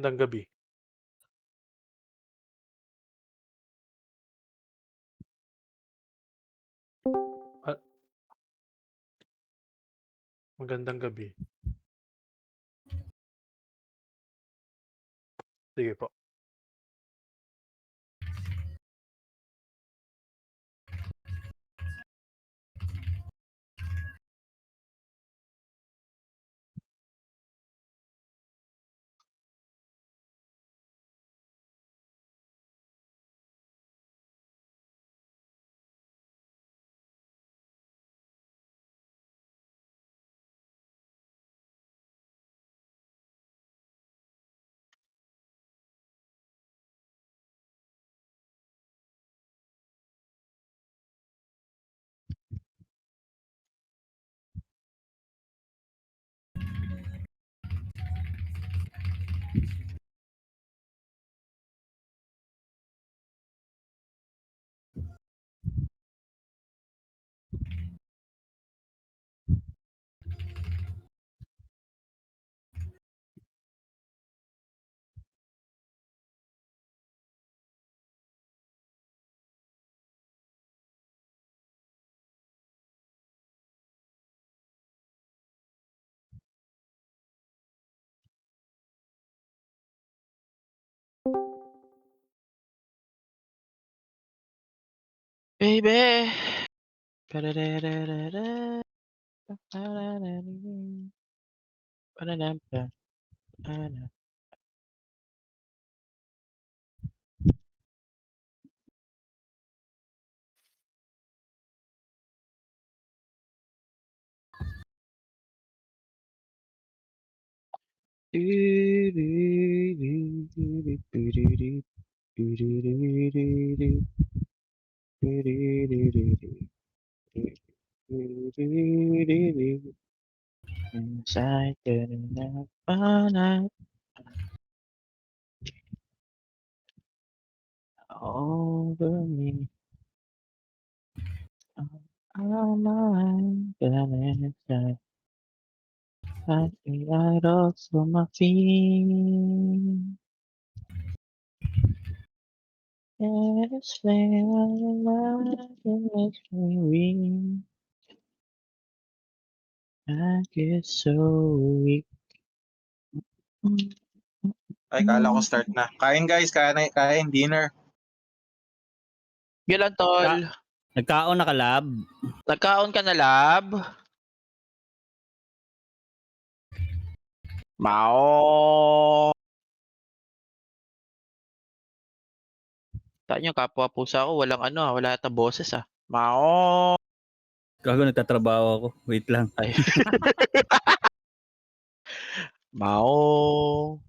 Magandang gabi. Ah, magandang gabi. Sige po. Baby. Inside the night over me. All mine, inside. At right off of my feet. It's flame, it makes me weak. I get so weak. Ay, kala ko start na. Kain guys, kain, dinner. Kailan tol? Nagkaon na kalab. Nagkaon ka na lab? Mao. Saan yung kapwa pusa ko? Walang ano, wala ata boses ah. Mao. Gago nagtatrabaho ako. Wait lang. Ay. Mao.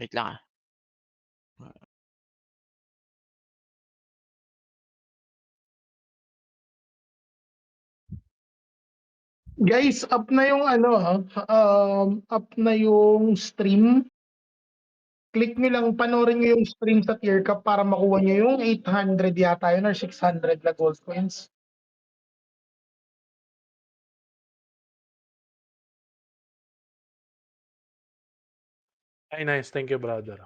Wait lang ah. Guys, up na yung up na yung stream. Click nyo lang, panoorin nyo yung stream sa tier cup para makuha nyo yung 800 yata yun or 600 na gold coins. Ay, nice. Thank you, brother.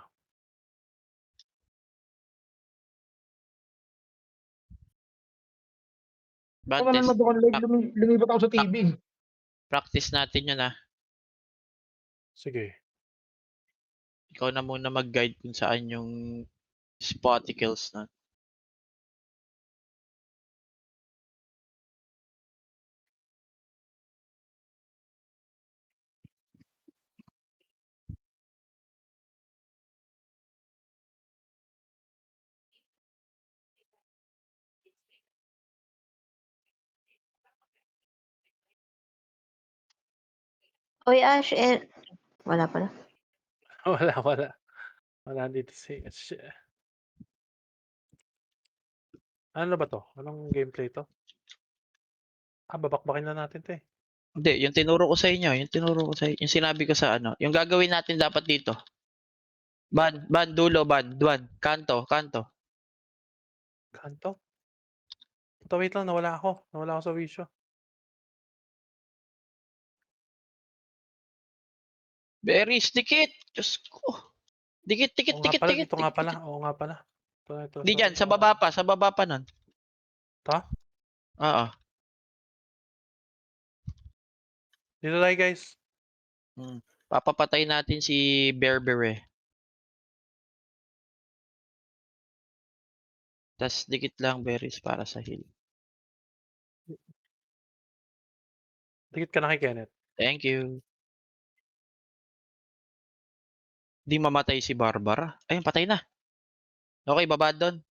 Kung Bantes, nanonood ako ng live, pra- lumipat ako sa TV. practice natin yun Sige. Ikaw na muna mag-guide kung saan yung spoticles na. Uy, Ash, wala pala. Wala. Wala dito ano ba 'to? Anong gameplay 'to? Babakbakin na natin 'to, eh. Hindi, yung tinuro ko sa inyo, yung sinabi ko sa ano, yung gagawin natin dapat dito. Dulo, kanto. Kanto? Wait lang, nawala ako sa wisyo. Berries, dikit! Diyos ko. Dikit. Oo nga pala, dito nga pala. Oo nga pala. Ito, Di dyan, sa baba pa nun. 'to? Oo. Dito tayo, guys. Papapatay natin si Berbere. Tas dikit lang berries para sa heal. Dikit ka na kay Kenneth. Thank you. Di mamatay si Barbara. Ayun, patay na. Okay, baba doon.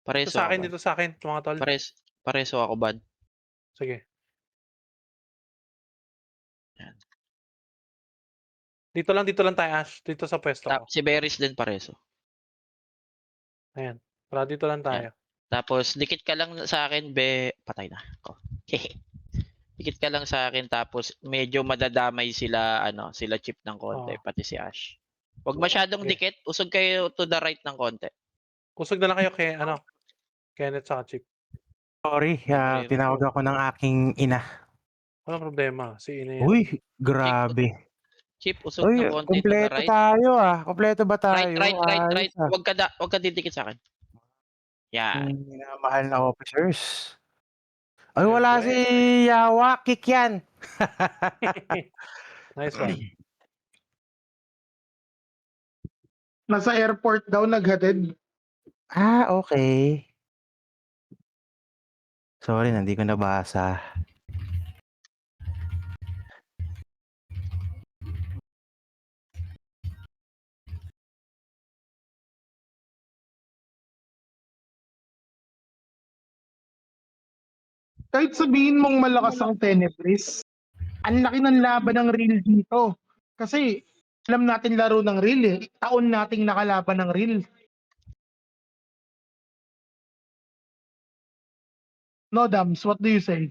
Dito sa akin, mga tol. Pareso ako, bad. Sige. Yan. Dito lang tayo, Ash. Dito sa pwesto ko. Si Berries din pareso. Ayan. Para dito lang tayo. Tapos, dikit ka lang sa akin, patay na ako. Dikit ka lang sa akin, tapos medyo madadamay sila, sila Chip ng konti, pati si Ash. Huwag masyadong Okay. dikit, usog kayo to the right ng konti. Usog na lang kayo kay, Kenneth saka Chip. Sorry, Sorry. tinawag ako ng aking ina. Walang problema. Si Ina yan. Uy, grabe. Chip, usog Uy, ng konti to the kompleto right. tayo Kompleto ba tayo? Right. Ayos, Huwag ka didikit sa akin. Yan. Minamahal na officers. Ay, Ayan, wala guys. si Yawa. Kick yan. Nice one. Nasa airport daw naghatid. Okay. Sorry, hindi ko nabasa. Kahit sabihin mong malakas ang Tenebris, ang laki ng laban ng real dito. Kasi alam natin laro ng real eh. Taon nating nakalaban ng real. No, Dams, what do you say?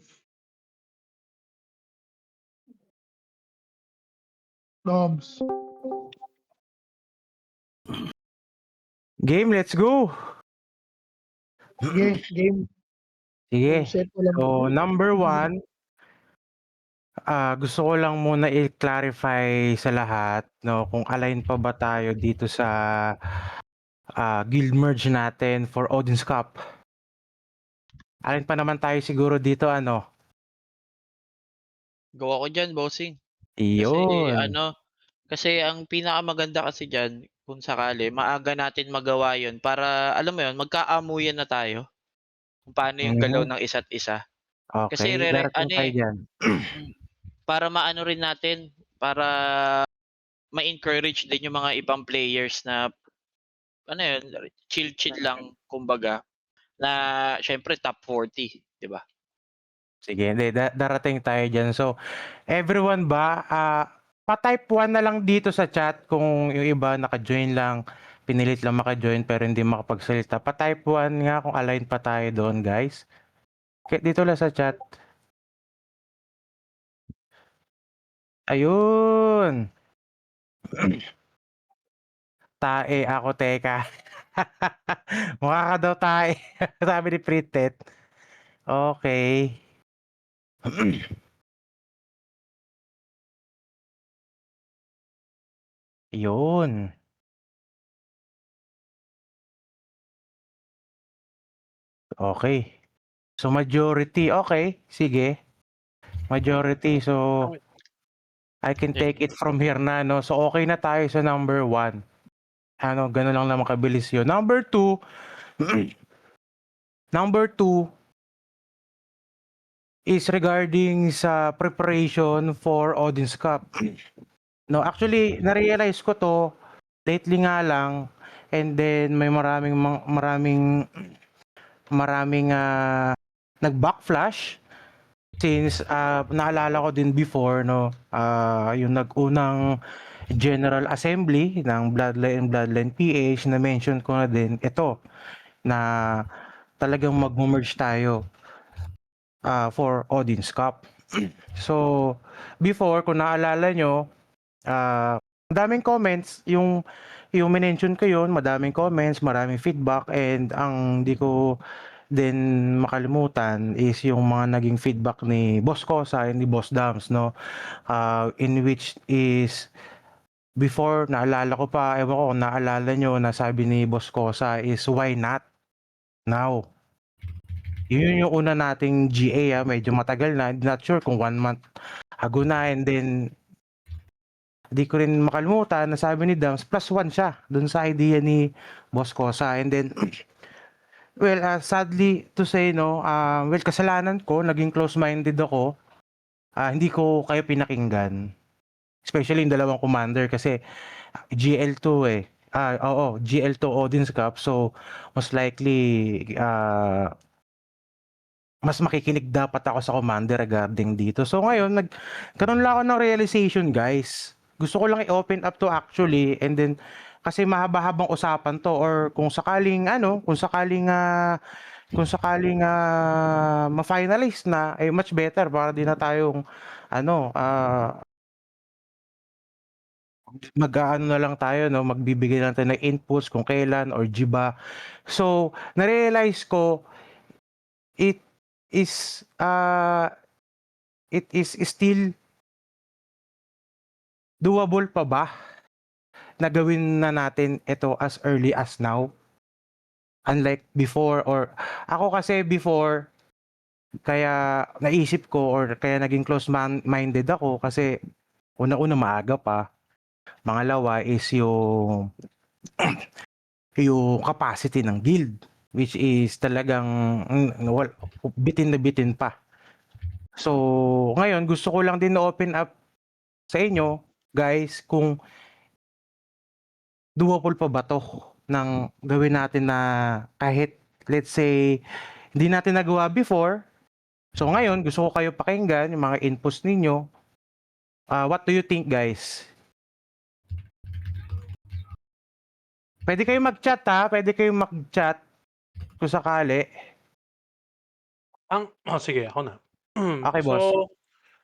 Dams. Game, let's go. Sige, game. Sige. Set ko lang. So, number 1, gusto ko lang muna i-clarify sa lahat, no, kung align pa ba tayo dito sa guild merge natin for Odin's Cup. Align pa naman tayo siguro dito, Go ako dyan, bossing. Iyon. Kasi ang pinakamaganda kasi dyan, kung sakali, maaga natin magawa yon para, alam mo yon, magkaamuyan na tayo. Kung paano yung galaw ng isa't isa. Kasi Okay, darating tayo dyan. para maano rin natin, para ma-encourage din yung mga ibang players na, chill lang, kumbaga, na syempre top 40, di ba? Sige, hindi, darating tayo dyan. So, everyone ba, pa-type 1 na lang dito sa chat kung yung iba naka-join lang, pinilit lang maka-join pero hindi makapagsalita. Pa-type 1 nga kung align pa tayo doon, guys. Okay, dito lang sa chat. Ayun. Tae ako, teka. Mukha ka daw tae. Sabi ni Pritet. Okay. Yun. Okay. So majority, okay, sige. Majority, so I can take it from here na, no? So okay na tayo sa number 1. Ano, gano'n lang naman kabilis yun. Number 2, number 2 is regarding sa preparation for Odin's Cup. No, actually, na-realize ko to lately nga lang, and then may maraming nag-backflash since naalala ko din before, no, yung nag-unang General Assembly ng Bloodline PH na mention ko na din ito na talagang mag-merge tayo for Odin's Cup. So, before, kung naalala nyo, madaming comments, yung mention ko yun, madaming comments, maraming feedback, and ang di ko din makalimutan is yung mga naging feedback ni Boss Kosa and ni Boss Dams, no? In which is, before, naalala ko pa, ewan ko kung naalala nyo, na sabi ni Boss Kosa is, why not now? Yun yung una nating GA, medyo matagal na, not sure kung 1 month ago na, and then di ko rin makalimutan na sabi ni Dams, +1 siya dun sa idea ni Boss Kosa. And then, well, sadly to say, no, well, kasalanan ko, naging close-minded ako. Hindi ko kayo pinakinggan. Especially yung dalawang commander kasi GL2 eh. Oo, GL2 Odin's Cup. So, most likely, mas makikinig dapat ako sa commander regarding dito. So ngayon, nagkaroon lang ako ng realization, guys. Gusto ko lang i-open up to actually, and then kasi mahaba-habang usapan to, or kung sakaling ma-finalize na, eh much better para di na tayong mag-aano na lang tayo, no, magbibigay lang tayo ng inputs kung kailan or giba. So, na-realize ko it is still doable pa ba na gawin na natin ito as early as now, unlike before. Or ako kasi before, kaya naisip ko or kaya naging close-minded ako kasi una-una maaga pa, pangalawa is yung yung capacity ng guild, which is talagang bitin na bitin pa. So, ngayon gusto ko lang din na open up sa inyo, guys, kung doable pa ba to ng gawin natin na kahit, let's say, hindi natin nagawa before. So, ngayon, gusto ko kayo pakinggan, yung mga inputs ninyo. What do you think, guys? Pwede kayong mag-chat, ha? Pwede kayong mag-chat kung sakali. Sige, ako na. Okay, boss. So,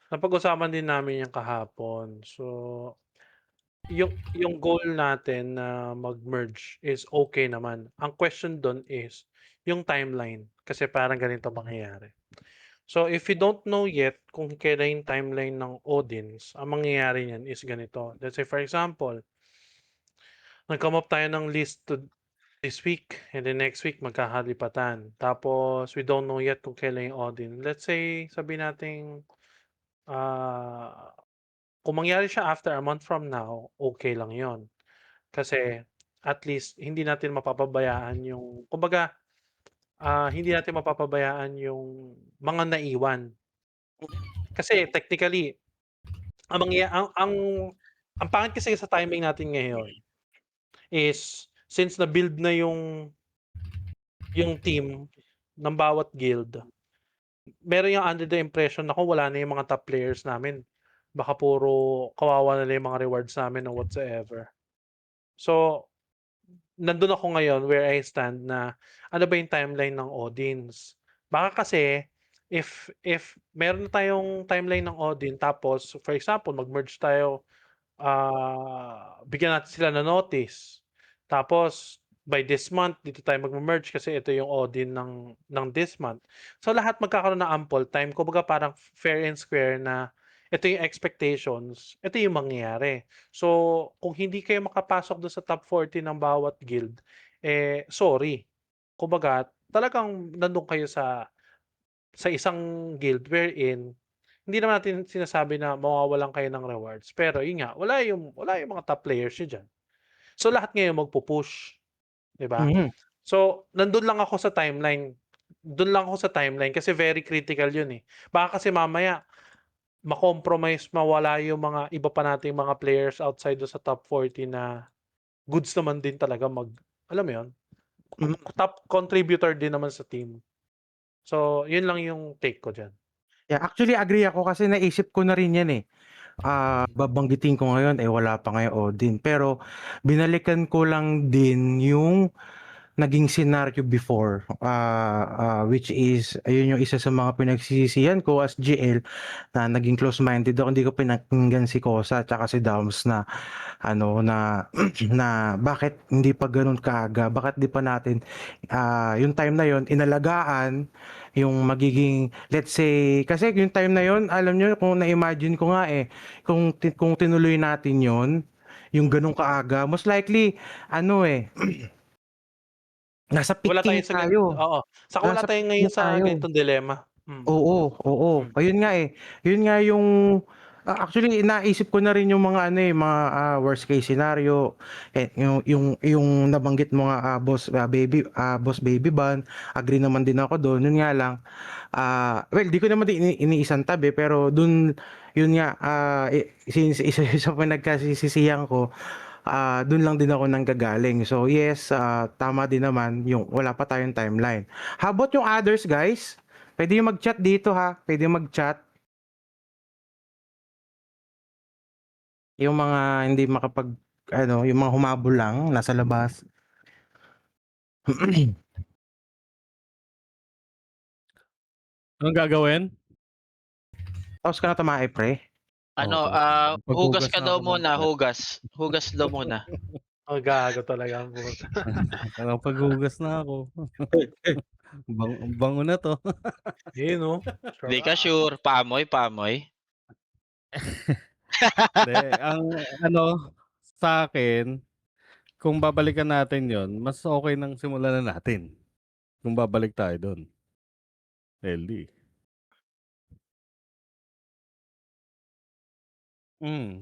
napag-usapan din namin yan kahapon. So, yung goal natin na mag-merge is okay naman. Ang question doon is yung timeline, kasi parang ganito mangyayari. So, if you don't know yet kung kailan yung timeline ng Odins, ang mangyayari niyan is ganito. Let's say, for example, nag-come up tayo ng list this week, and then next week magkakalipatan. Tapos, we don't know yet kung kailan yung Odin. Let's say, sabihin natin, kung mangyari siya after a month from now, okay lang yon. Kasi, at least, hindi natin mapapabayaan yung, kumbaga, hindi natin mapapabayaan yung mga naiwan. Kasi, technically, ang pangit kasi sa timing natin ngayon is, since na-build na yung team ng bawat guild, meron yung under the impression na kung wala na yung mga top players namin, baka puro kawawa na lang yung mga rewards namin or whatsoever. So, nandun ako ngayon where I stand na ano ba yung timeline ng Odins. Baka kasi, if meron na tayong timeline ng Odin, tapos, for example, mag-merge tayo, bigyan natin sila ng notice. Tapos, by this month, dito tayo mag-merge kasi ito yung Odin ng this month. So, lahat magkakaroon ng ample time. Kumbaga parang fair and square na ito yung expectations, ito yung mangyayari. So, kung hindi kayo makapasok doon sa top 40 ng bawat guild, sorry. Kumbaga, talagang nandun kayo sa sa isang guild wherein hindi naman natin sinasabi na mawawalan kayo ng rewards, pero yun nga, wala yung mga top players niyo diyan. So, lahat ngayon magpu-push, 'di ba? Mhm. So, nandun lang ako sa timeline. Dun lang ako sa timeline kasi very critical yun, eh. Baka kasi mamaya ma-compromise, mawala yung mga iba pa nating mga players outside dun sa top 40 na goods naman din talaga alam mo yun, top contributor din naman sa team. So, yun lang yung take ko diyan. Yeah, actually agree ako kasi naisip ko na rin 'yan, eh. Babanggitin ko ngayon, eh, wala pa ngayon Odin. Pero binalikan ko lang din yung naging scenario before, which is ayun yung isa sa mga pinagsisisihan ko as GL na naging close-minded ako. Hindi ko pinakinggan si Kosa at si Dams na ano na na bakit hindi pa gano'n kaaga, bakit di pa natin yung time na yon inalagaan yung magiging let's say kasi yung time na yon alam niyo kung na-imagine ko nga kung tinuloy natin yon yung gano'ng kaaga most likely ano nasa peak Wala tayo tingin sa tayo. oo, saka wala Nasa peak tayong ngayon tingin sa tayo. ganitong dilemma. Oo, oo. Hmm. Ayun nga, Yun nga yung actually naisip ko na rin yung mga mga worst case scenario. Yung nabanggit mo nga Boss Baby Ban, agree naman din ako doon. Yun nga lang well, di ko naman din iniisang tabi pero dun yun nga since isa pa nagkasisisihan ko dun lang din ako nanggagaling. So yes, tama din naman yung wala pa tayong timeline. How about yung others, guys? Pwede yung mag-chat dito ha. Pwede yung mag-chat. Yung mga hindi yung mga humabol lang nasa labas. Anong gagawin? Tapos ka na tumae, pre. Ano, hugas Maghugas ka na daw ako ng muna, puwet. hugas. Hugas daw muna. Oh, gago talaga ang puta. Nakapaghugas na ako. Ang bango na 'to. Ayun, oh. Di ka sure, paamoy, paamoy. Hindi, ang ano, sa'kin, kung babalikan natin 'yon, mas okey nang simulan na natin. Kung babalik tayo do'n. Healthy.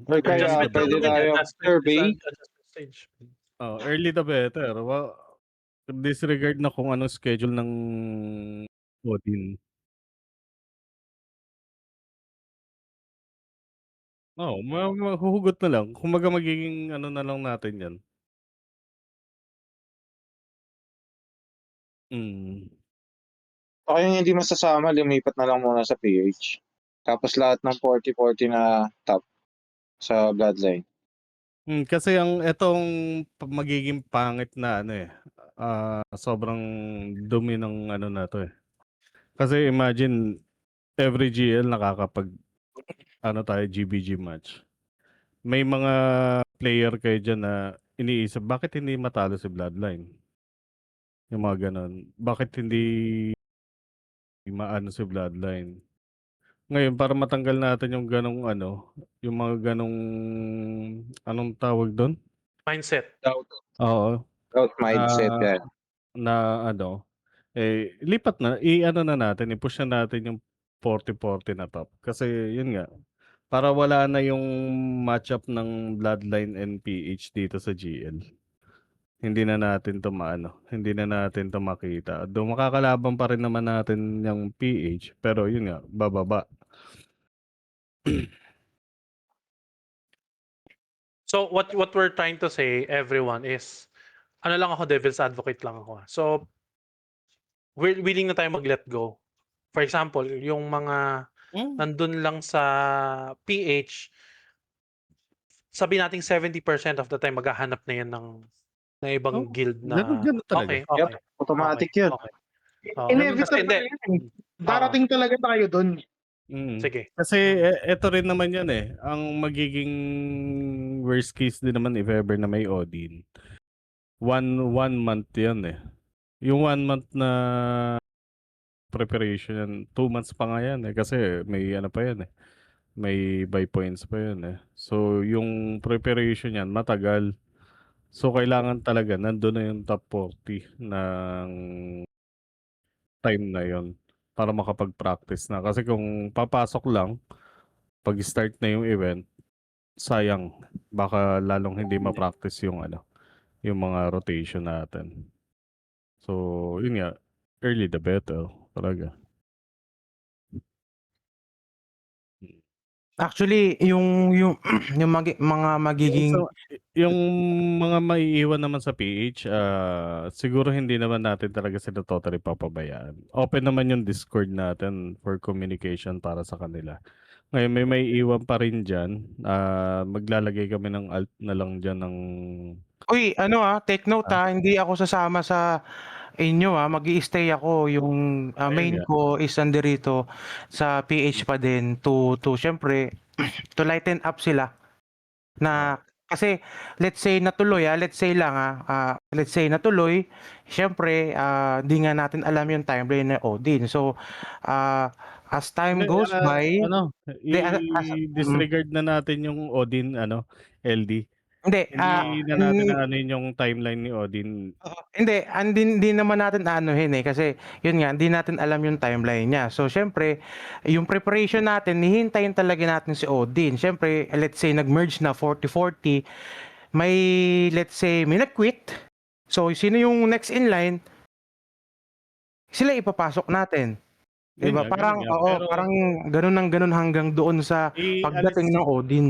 Or kaya Early Adjustment lang the pwede naman better. yan, tayo adjustment survey. stage. Early the better. Disregard na kung anong schedule ng Odin. Oo, mahuhugot na lang. Kumbaga magiging ano na lang natin 'yan. Mm. Ako yung hindi masasama, lumipat na lang muna sa PH. Tapos lahat ng 40-40 na top sa Bloodline. Kasi ang etong magiging pangit na sobrang dumi ng ano na 'to, eh. Kasi imagine every GL nakakapag-ano tayo, GBG match. May mga player kayo diyan na iniisip, bakit hindi matalo si Bloodline? Yung mga gano'n. Bakit hindi maano si Bloodline? Ngayon para matanggal natin yung gano'ng yung mga gano'ng anong tawag do'n? Mindset. Doubt, Oo, doubt mindset na yan. na lipat na, i-ano na natin, i-push na natin yung 40-40 na top. Kasi yun nga, para wala na yung matchup ng Bloodline and PH dito sa GL. Hindi na natin 'to hindi na natin 'to makita. Though makakalaban pa rin naman natin yung PH, pero yun nga, bababa. So, what we're trying to say, everyone, is ano lang ako, devil's advocate lang ako. So, willing na tayo mag-let go. For example, yung mga nandun lang sa PH, sabihin nating 70% of the time maghahanap na yan ng ibang guild Ganun na talaga. okay, Yep, automatic yun. okay. Oo, kasi Inevitable hindi. yan eh. Darating talaga tayo dun. Sige. Kasi eto rin naman 'yan, ang magiging worst case din naman if ever na may Odin, one month 'yan, Yung 1 month na preparation 'yan, 2 months pa nga 'yan, kasi may ano pa 'yan, may buy points pa 'yan, So, yung preparation niyan matagal. So, kailangan talaga nandun na yung top 40 ng time na 'yon. para makapag-practice na. Kasi kung papasok lang, pag-start na yung event, sayang. Baka lalong hindi ma-practice yung yung mga rotation natin. So, yun nga, early the better talaga. Actually, yung yung mga magiging Yung mga maiiwan naman sa PH, siguro hindi naman natin talaga sila totally papabayaan. Open naman yung Discord natin for communication para sa kanila. Ngayon may maiiwan pa rin diyan, maglalagay kami ng alt na lang diyan ng Uy, take note hindi ako sasama sa inyo magi-stay ako. Yung ayun main nga. ko is nandirito sa PH pa din to siyempre to lighten up sila na kasi let's say natuloy let's say lang let's say natuloy, siyempre di nga natin alam yung timeline ng Odin. So as time Hindi, goes by, i-disregard na natin yung Odin LD. hindi Hindi na natin aanuhin yung timeline ni Odin. hindi naman natin aanuhin kasi yun nga, hindi natin alam yung timeline niya. So, syempre, yung preparation natin, hihintayin talaga natin si Odin. Syempre, let's say, nag-merge na 40-40, may, let's say, may nag-quit. So, sino yung next in line, sila ipapasok natin. Yun Diba? nga, Parang, ganun nga. oo, Pero parang ganun ng ganun hanggang doon sa pagdating ng Odin.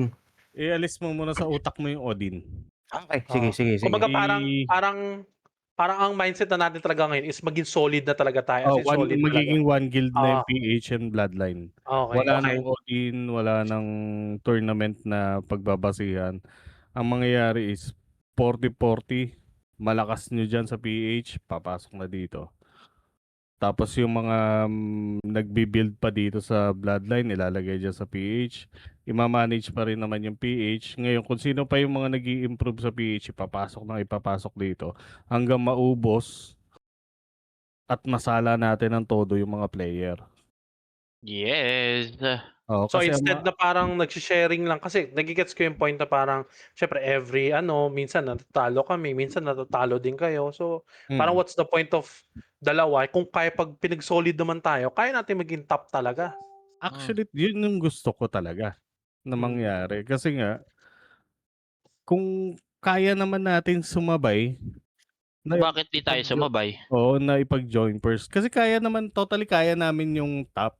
ialis mo muna sa utak mo yung Odin. Okay, sige. Kumbaga I- parang ang mindset na natin talaga ngayon is maging solid na talaga tayo. As in solid talaga. magiging one guild na Oo. yung PH and Bloodline. Okay. Wala okay. nang Odin, wala nang tournament na pagbabasihan. Ang mangyayari is 40-40, malakas nyo dyan sa PH, papasok na dito. Tapos yung mga nagbi-build pa dito sa Bloodline, ilalagay dyan sa PH. Ima-manage pa rin naman yung PH. Ngayon, kung sino pa yung mga nag-i-improve sa PH, ipapasok dito hanggang maubos at masala natin ng todo yung mga player. Yes. Oh, So kasi instead na parang nagshi-sharing lang kasi nagigets ko yung point na parang syempre every minsan natatalo kami, minsan natatalo din kayo. So parang what's the point of dalawa kung kaya pag pinag-solid naman tayo, kaya natin maging top talaga. actually, yun yung gusto ko talaga na mangyari. Kasi nga, kung kaya naman natin sumabay, Bakit di tayo sumabay? oo, na ipag-join first. Kasi totally kaya namin yung top.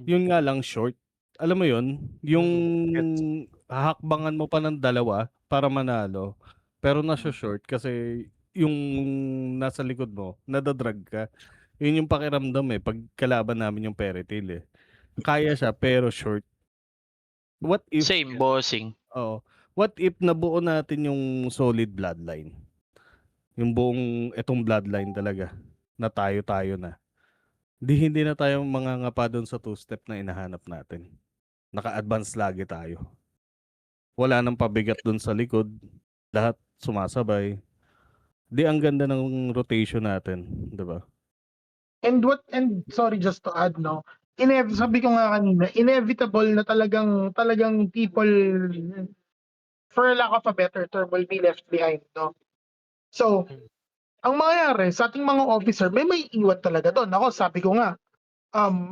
Yun nga lang short. Alam mo yun? Yung Gets. hahakbangan mo pa ng dalawa para manalo. Pero nasa-short kasi yung nasa likod mo, nadadrag ka. Yun yung pakiramdam pag kalaban namin yung Fairy Tail Kaya siya pero short. What if Same bossing. What if nabuo natin yung solid bloodline? Yung buong etong bloodline talaga na tayo na. Hindi na tayo mangangapa doon sa two-step na hinahanap natin. Naka-advance lagi tayo. Wala nang pabigat doon sa likod. Lahat sumasabay. Di ang ganda ng rotation natin, 'di ba? And sorry, just to add, no, sabi ko nga kanina, inevitable na talagang people, for lack of a better term, will be left behind, no? So, ang mangyayari sa ating mga officer, may iwan talaga doon. Ako, sabi ko nga,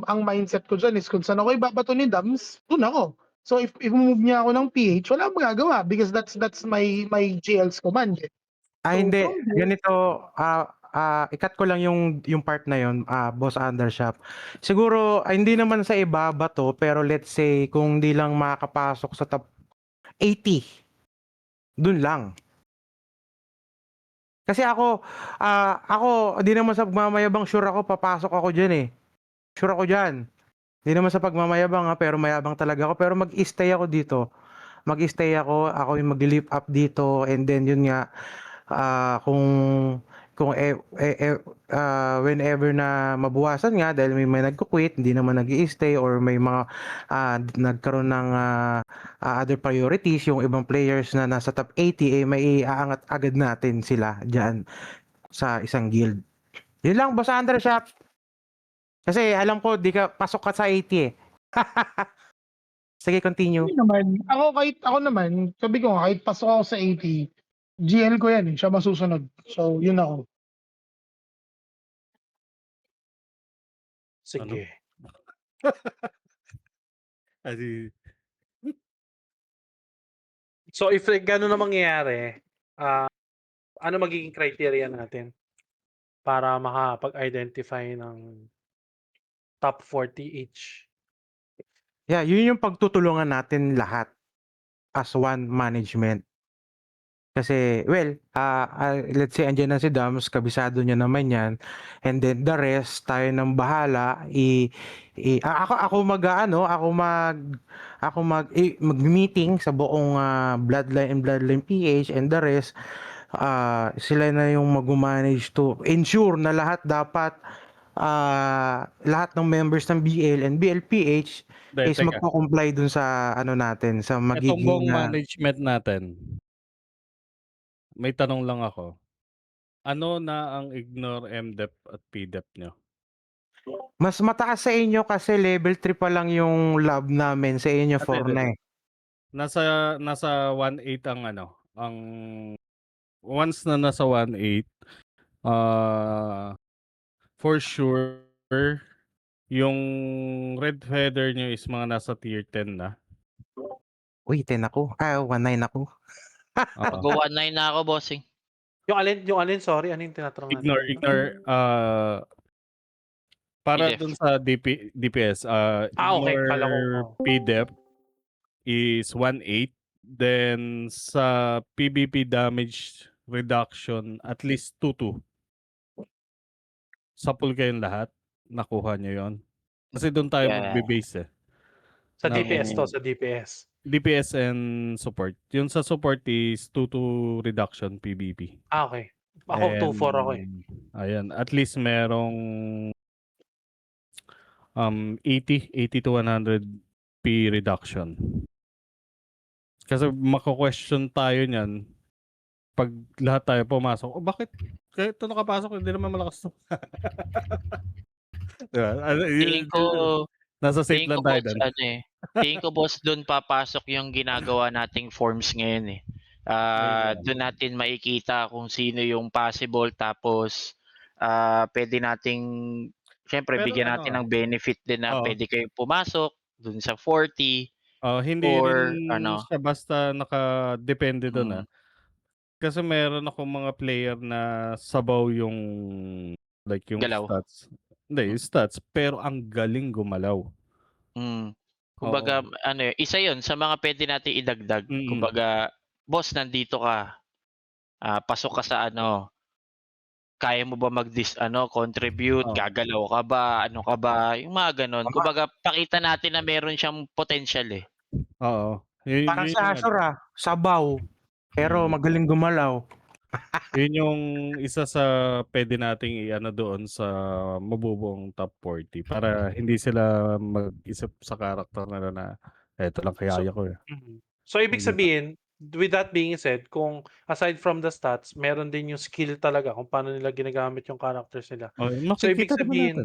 ang mindset ko dyan is kung saan ako ibabato ni Dams, doon ako. So, if move niya ako ng PH, wala akong magagawa because that's my GL's command. So, Hindi. from there, Ganito, ikat ko lang yung part na yun, Boss Undershop. Siguro, hindi naman sa ibaba to, pero let's say, kung di lang makakapasok sa top 80, dun lang. Kasi ako, di naman sa pagmamayabang, sure ako, papasok ako dyan Sure ako dyan. Di naman sa pagmamayabang pero mayabang talaga ako. Pero mag-stay ako dito. Ako yung mag-lift up dito, and then yun nga, kung whenever na mabuwasan nga dahil may nagko-quit, hindi naman nag-i-stay, or may mga nagkaroon ng other priorities, yung ibang players na nasa top 80 may aangat agad natin sila diyan sa isang guild. Yun lang, Boss Undershop. Kasi alam ko di ka pasok ka sa 80 Sige, continue. ako naman, sabi ko nga, kahit pasok ako sa 80, GL ko yan siya masusunod. So, yun ako. Sige. Kasi So if gano'n na mangyayari, ano magiging criteria natin para makapag-identify ng top 40 each? Yeah, yun yung pagtutulungan natin lahat as one management. Kasi, well, let's say andyan na si Dams, kabisado niya naman yan. And then the rest, tayo nang bahala. Mag-meeting sa buong Bloodline and Bloodline PH and the rest. Sila na yung mag-manage to ensure na lahat ng members ng BL and BLPH is teka. magko-comply dun sa ano natin, sa Itong magiging buong management natin, may tanong lang ako. Ano na ang ignore MDEP at PDEP nyo? mas mataas sa inyo kasi level 3 pa lang yung lab namin, sa inyo 4 Hindi. na eh. Nasa 1.8 ang ano, ang once na nasa 1.8, for sure, yung red feather nyo is mga nasa tier 10 na. Uy, 10 ako. 19 ako. Oo. Mag-19 na ako, bossing. Yung alin, sorry, ano yung tinatanong natin? Ignore, para PDEF. dun sa DPS, Okay, kala ko. ignore PDEP is 1.8. Then sa PvP damage reduction, at least 2-2. Sapul kayong lahat. Nakuha nyo yon. Kasi doon tayo Yeah. magbe-base eh. Sa ng- DPS to, sa DPS. DPS and support. Yung sa support is 2-2 reduction PvP. Okay. Ako, 2-4 ako eh. Ayan. At least merong 80 to 100 P reduction. Kasi mako-question tayo niyan pag lahat tayo pumasok. Oh, bakit? Kahit ito nakapasok, hindi naman malakas to. Diba? Tingin ko, Nasa safe tingin ko lang tayo boss, doon. tingin ko boss doon papasok yung ginagawa nating forms ngayon eh. Doon natin makikita kung sino yung possible, tapos pwede nating syempre Pero bigyan natin ng benefit din na Oo. pwede kayong pumasok doon sa 40 Hindi or rin ano. siya basta nakadepende doon Mm. Kasi meron akong mga player na sabaw yung like yung Galaw. stats. Hindi, yung stats, pero ang galing gumalaw. Kumbaga isa 'yon sa mga pwede nating idagdag. Kumbaga, boss, nandito ka. Pasok ka sa kaya mo ba contribute, gagalaw ka ba, ano ka ba, yung mga ganon. Kumbaga, pakita natin na meron siyang potential eh. Oo. Parang sa Azure sabaw. Pero magaling gumalaw. Yun yung isa sa pwede nating doon sa mabubuong top 40 para hindi sila mag-isip sa karakter nila na eto lang kaya ko eh. So ibig Hindi. sabihin, with that being said, kung aside from the stats, meron din yung skill talaga kung paano nila ginagamit yung characters nila. So ibig Makikita naman natin. sabihin,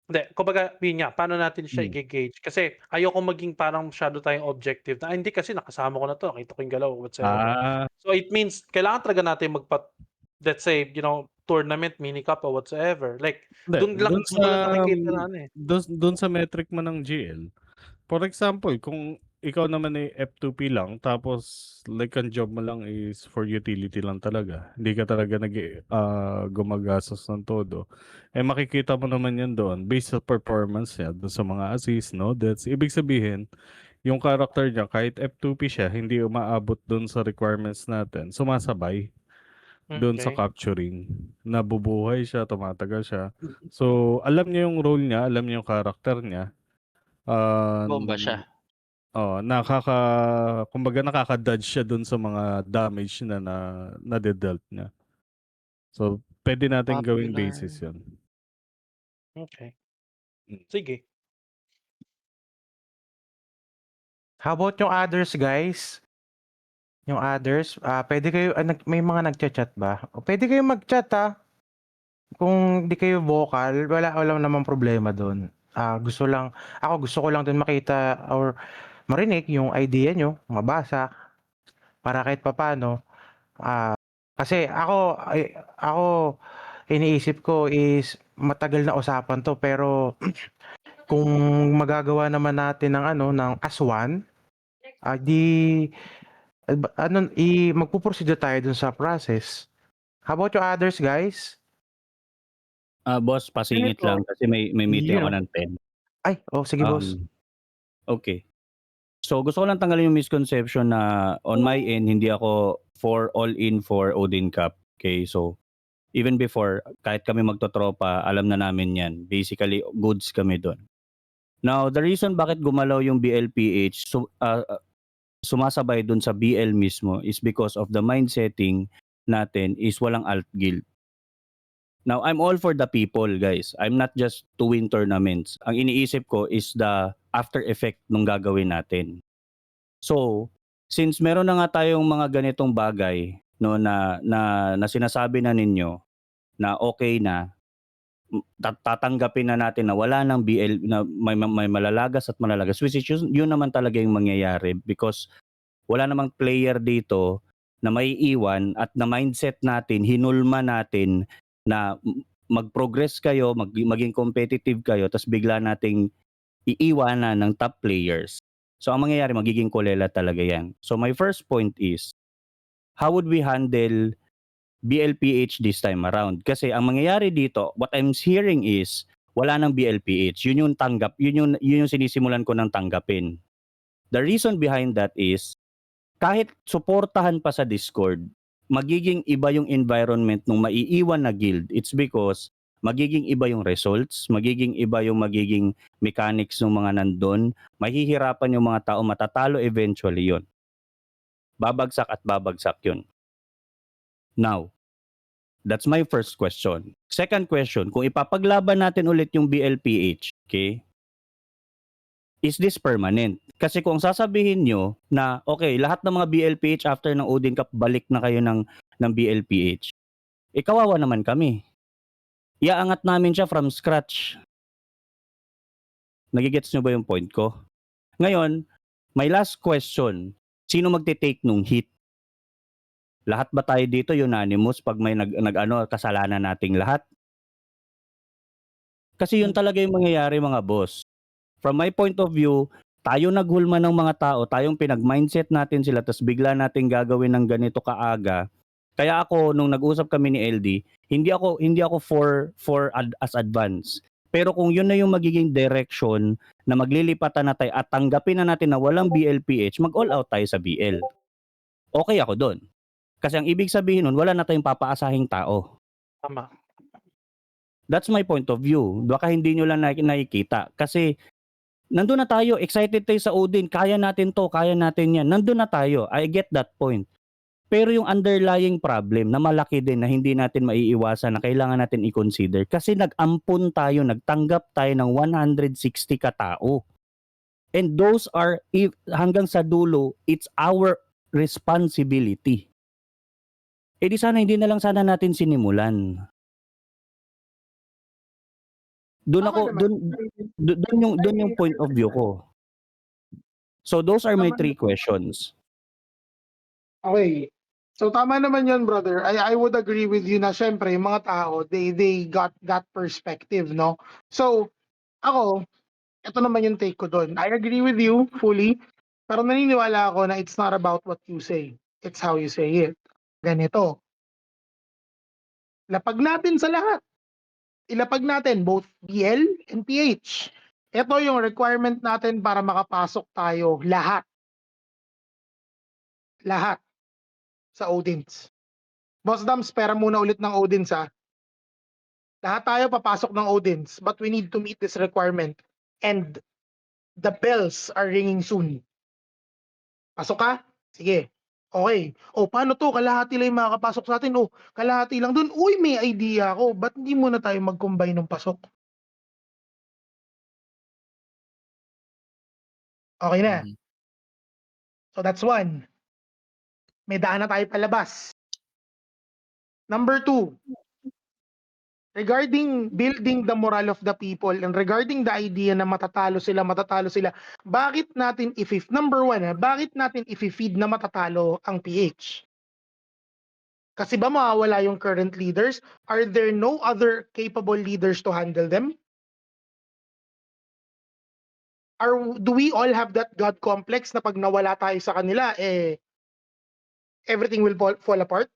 hindi, kumbaga, yun nga, paano natin siya i-gauge? Kasi ayoko maging parang masyado tayong objective na, hindi kasi nakasama ko na to, nakita ko yung galaw, whatsoever. So it means, kailangan talaga natin let's say, tournament, mini cup, or whatsoever. Like, doon lang nakikita na Doon sa metric mo ng GL. For example, kung ikaw naman ay F2P lang, tapos like ang job mo lang is for utility lang talaga. Hindi ka talaga gumagastos ng todo. Makikita mo naman yan doon based sa performance niya, doon sa mga assist, no? That's ibig sabihin, yung character niya, kahit F2P siya, hindi umaabot doon sa requirements natin. Sumasabay doon sa capturing. Nabubuhay siya, tumatagal siya. So, alam niya yung role niya, alam niya yung character niya. Bomba siya. Kumbaga nakaka-dodge siya dun sa mga damage na na-dealt niya. So, pwede natin gawing basis yun. Okay. Sige. How about yung others, guys? Yung others, pwede kayo, may mga nagchat-chat ba? Pwede kayo mag-chat Kung di kayo vocal, wala namang problema doon. Gusto ko lang din makita or marinig yung idea nyo, mabasa, para kahit papaano. Kasi ako iniisip ko is matagal na usapan 'to, pero kung magagawa naman natin ng ano, ng as one, 'di ano, magpo-proceed tayo dun sa process. How about you others, guys? Boss, pasingit Ganito. lang kasi may meeting Yun, ako oh. ng 10. Ay, sige boss. Okay. So gusto ko lang tanggalin yung misconception na on my end, hindi ako all in for Odin Cup. Okay, so even before, kahit kami magtotropa, alam na namin yan. Basically, goods kami doon. Now, the reason bakit gumalaw yung BLPH, sumasabay doon sa BL mismo is because of the mindsetting natin is walang alt guild. Now, I'm all for the people, guys. I'm not just to win tournaments. Ang iniisip ko is the after effect nung gagawin natin. So, since meron na nga tayong mga ganitong bagay no na sinasabi na ninyo na okay na, tatanggapin na natin na wala nang BL, na may malalagas at malalagas, which is yun naman talaga yung mangyayari because wala namang player dito na maiiwan at na mindset natin, hinulma natin na mag-progress kayo, maging competitive kayo, tapos bigla nating iiwanan ng top players. So ang mangyayari, magiging kulela talaga yan. So my first point is, how would we handle BLPH this time around? Kasi ang mangyayari dito, what I'm hearing is, wala nang BLPH. Yun yung sinisimulan ko ng tanggapin. The reason behind that is, kahit suportahan pa sa Discord, magiging iba yung environment nung maiiwan na guild. It's because magiging iba yung results, magiging iba yung magiging mechanics ng mga nandun, mahihirapan yung mga tao, matatalo eventually yon. Babagsak at babagsak yun. Now, that's my first question. Second question, kung ipapaglaban natin ulit yung BLPH, okay, is this permanent? Kasi kung sasabihin nyo na, okay, lahat ng mga BLPH after ng Odin Cup, balik na kayo ng BLPH, kawawa naman kami. Iaangat namin siya from scratch. Nagigets nyo ba yung point ko? Ngayon, my last question, sino magte-take nung hit? Lahat ba tayo dito unanimous pag may kasalanan nating lahat? Kasi yun talaga yung mangyayari, mga boss. From my point of view, tayo naghulma ng mga tao, tayong pinag-mindset natin sila, tapos bigla natin gagawin ng ganito kaaga. Kaya ako, nung nag-usap kami ni LD, hindi ako for as advance. Pero kung yun na yung magiging direction na maglilipatan na tayo at tanggapin na natin na walang BLPH, mag-all out tayo sa BL. Okay ako doon. Kasi ang ibig sabihin nun, wala na tayong papaasahing tao. Tama. That's my point of view. Baka hindi nyo lang nakikita. Kasi nandun na tayo, excited tayo sa Odin, kaya natin to, kaya natin yan. Nandun na tayo, I get that point. Pero yung underlying problem na malaki din na hindi natin maiiwasan na kailangan natin i-consider kasi nag-ampun tayo, nagtanggap tayo ng 160 katao. And those are, hanggang sa dulo, it's our responsibility. Di sana hindi na lang sana natin sinimulan. Doon yung point of view ko. So those are my 3 questions. Okay. So tama naman 'yon, brother. I would agree with you na syempre yung mga tao, they got that perspective, no? So ako, ito naman yung take ko doon. I agree with you fully, pero naniniwala ako na it's not about what you say. It's how you say it. Ganito. Lapag natin sa lahat. Ilapag natin both BL and PH. Ito yung requirement natin para makapasok tayo lahat. Lahat sa Odins. Boss Dams, pera muna ulit ng Odins ha. Lahat tayo papasok ng Odins, but we need to meet this requirement. And the bells are ringing soon. Pasok ka? Sige. Okay. O, paano to? Kalahati lang yung makakapasok sa atin. O, kalahati lang dun. Uy, may idea ako. Ba't hindi muna tayo mag-combine ng pasok? Okay na. So, that's one. May daan na tayo palabas. Number 2, regarding building the moral of the people and regarding the idea na matatalo sila, bakit natin bakit natin i-feed na matatalo ang PH? Kasi ba mawawala yung current leaders? Are there no other capable leaders to handle them? Do we all have that God complex na pag nawala tayo sa kanila, everything will fall apart?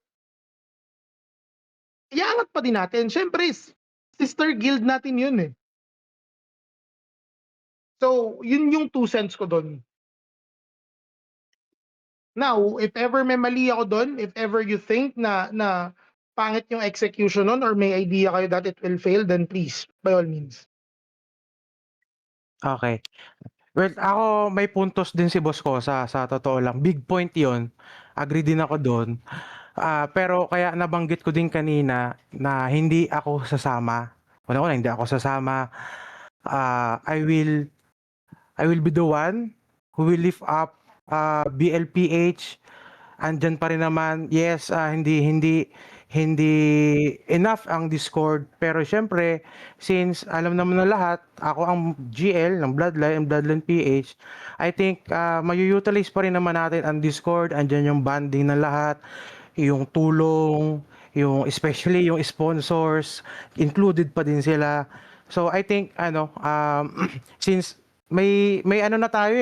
Iangat pa din natin. Siyempre, sister guild natin yun eh. So, yun yung 2 cents ko doon. Now, if ever may mali ako doon, if ever you think na pangit yung execution nun or may idea kayo that it will fail, then please, by all means. Okay. Well, ako may puntos din si Boss ko sa totoo lang. Big point 'yon. Agree din ako doon. Pero kaya nabanggit ko din kanina na hindi ako sasama. Una-una, hindi ako sasama. I will be the one who will lift up BLPH. Andyan pa rin naman. Yes, hindi enough ang Discord. Pero syempre, since alam naman na lahat, ako ang GL ng Bloodline and Bloodline PH, I think mayu-utilize pa rin naman natin ang Discord. Andyan yung banding ng lahat, yung tulong, yung especially yung sponsors, included pa din sila. So I think since may ano na tayo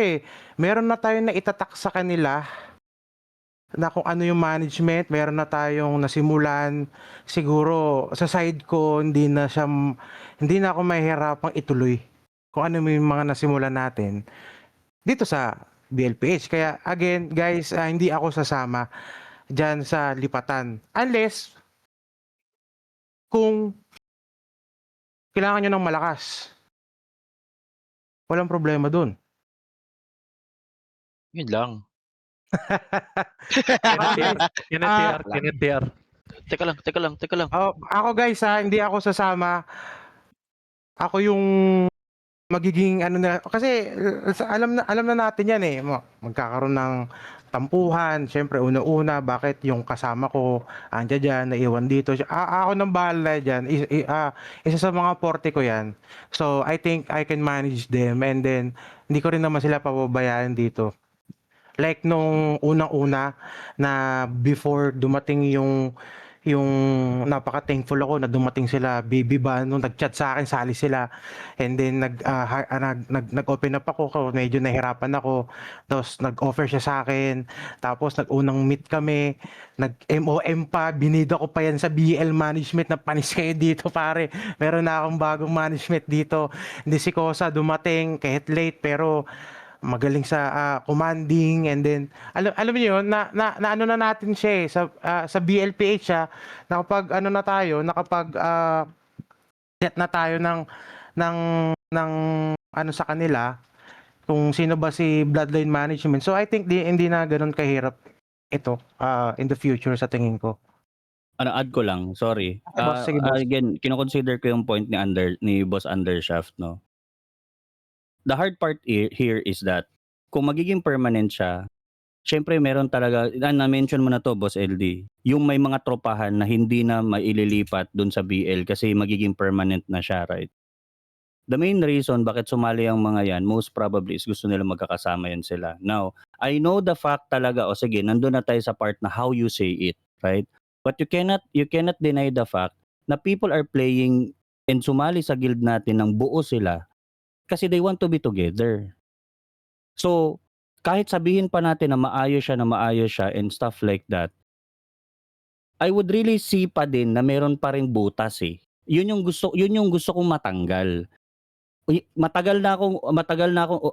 meron na tayo na itatak sa kanila na kung ano yung management, meron na tayong nasimulan. Siguro sa side ko hindi na ako mahihirapang ituloy kung ano yung mga nasimulan natin dito sa BLPH. Kaya again guys, hindi ako sasama diyan sa lipatan unless kung kailangan nyo ng malakas. Walang problema dun. Yun lang. Kenneth TR. Teka lang. Ako guys hindi ako sasama. Ako yung magiging kasi alam na natin yan magkakaroon ng tampuhan. Siyempre una-una bakit yung kasama ko andiyan dyan, naiwan dito. Ako nang bahala dyan. Isa sa mga forte ko yan. So I think I can manage them and then hindi ko rin naman sila pababayaan dito. Like nung unang-una na before dumating yung napaka-thankful ako na dumating sila Baby Ban nung nag-chat sa akin, sali sila. And then nag-open up ako, medyo nahirapan ako. Tapos nag-offer siya sa akin. Tapos nag-unang meet kami, nag-MOM pa, binida ko pa yan sa BL management na panis kayo dito pare. Meron na akong bagong management dito. Hindi si Kosa dumating kahit late pero magaling sa commanding and then alam niyo yun na ano na natin siya sa BLPH nakapag set na tayo ng ano sa kanila kung sino ba si Bloodline Management. So I think hindi na ganoon kahirap ito in the future sa tingin ko. Add ko lang, sorry. Boss, sige, boss. Again, kino-consider ko yung point ni Boss Undershaft, no. The hard part here is that kung magiging permanent siya, syempre meron talaga, na-mention mo na to Boss LD, yung may mga tropahan na hindi na maililipat dun sa BL kasi magiging permanent na siya, right? The main reason bakit sumali ang mga yan, most probably is gusto nila magkakasama yan sila. Now, I know the fact talaga, sige, nandun na tayo sa part na how you say it, right? But you cannot deny the fact na people are playing and sumali sa guild natin ng buo sila kasi they want to be together. So, kahit sabihin pa natin na maayos siya and stuff like that, I would really see pa din na meron pa ring butas Yun yung gusto kong matanggal. Matagal na akong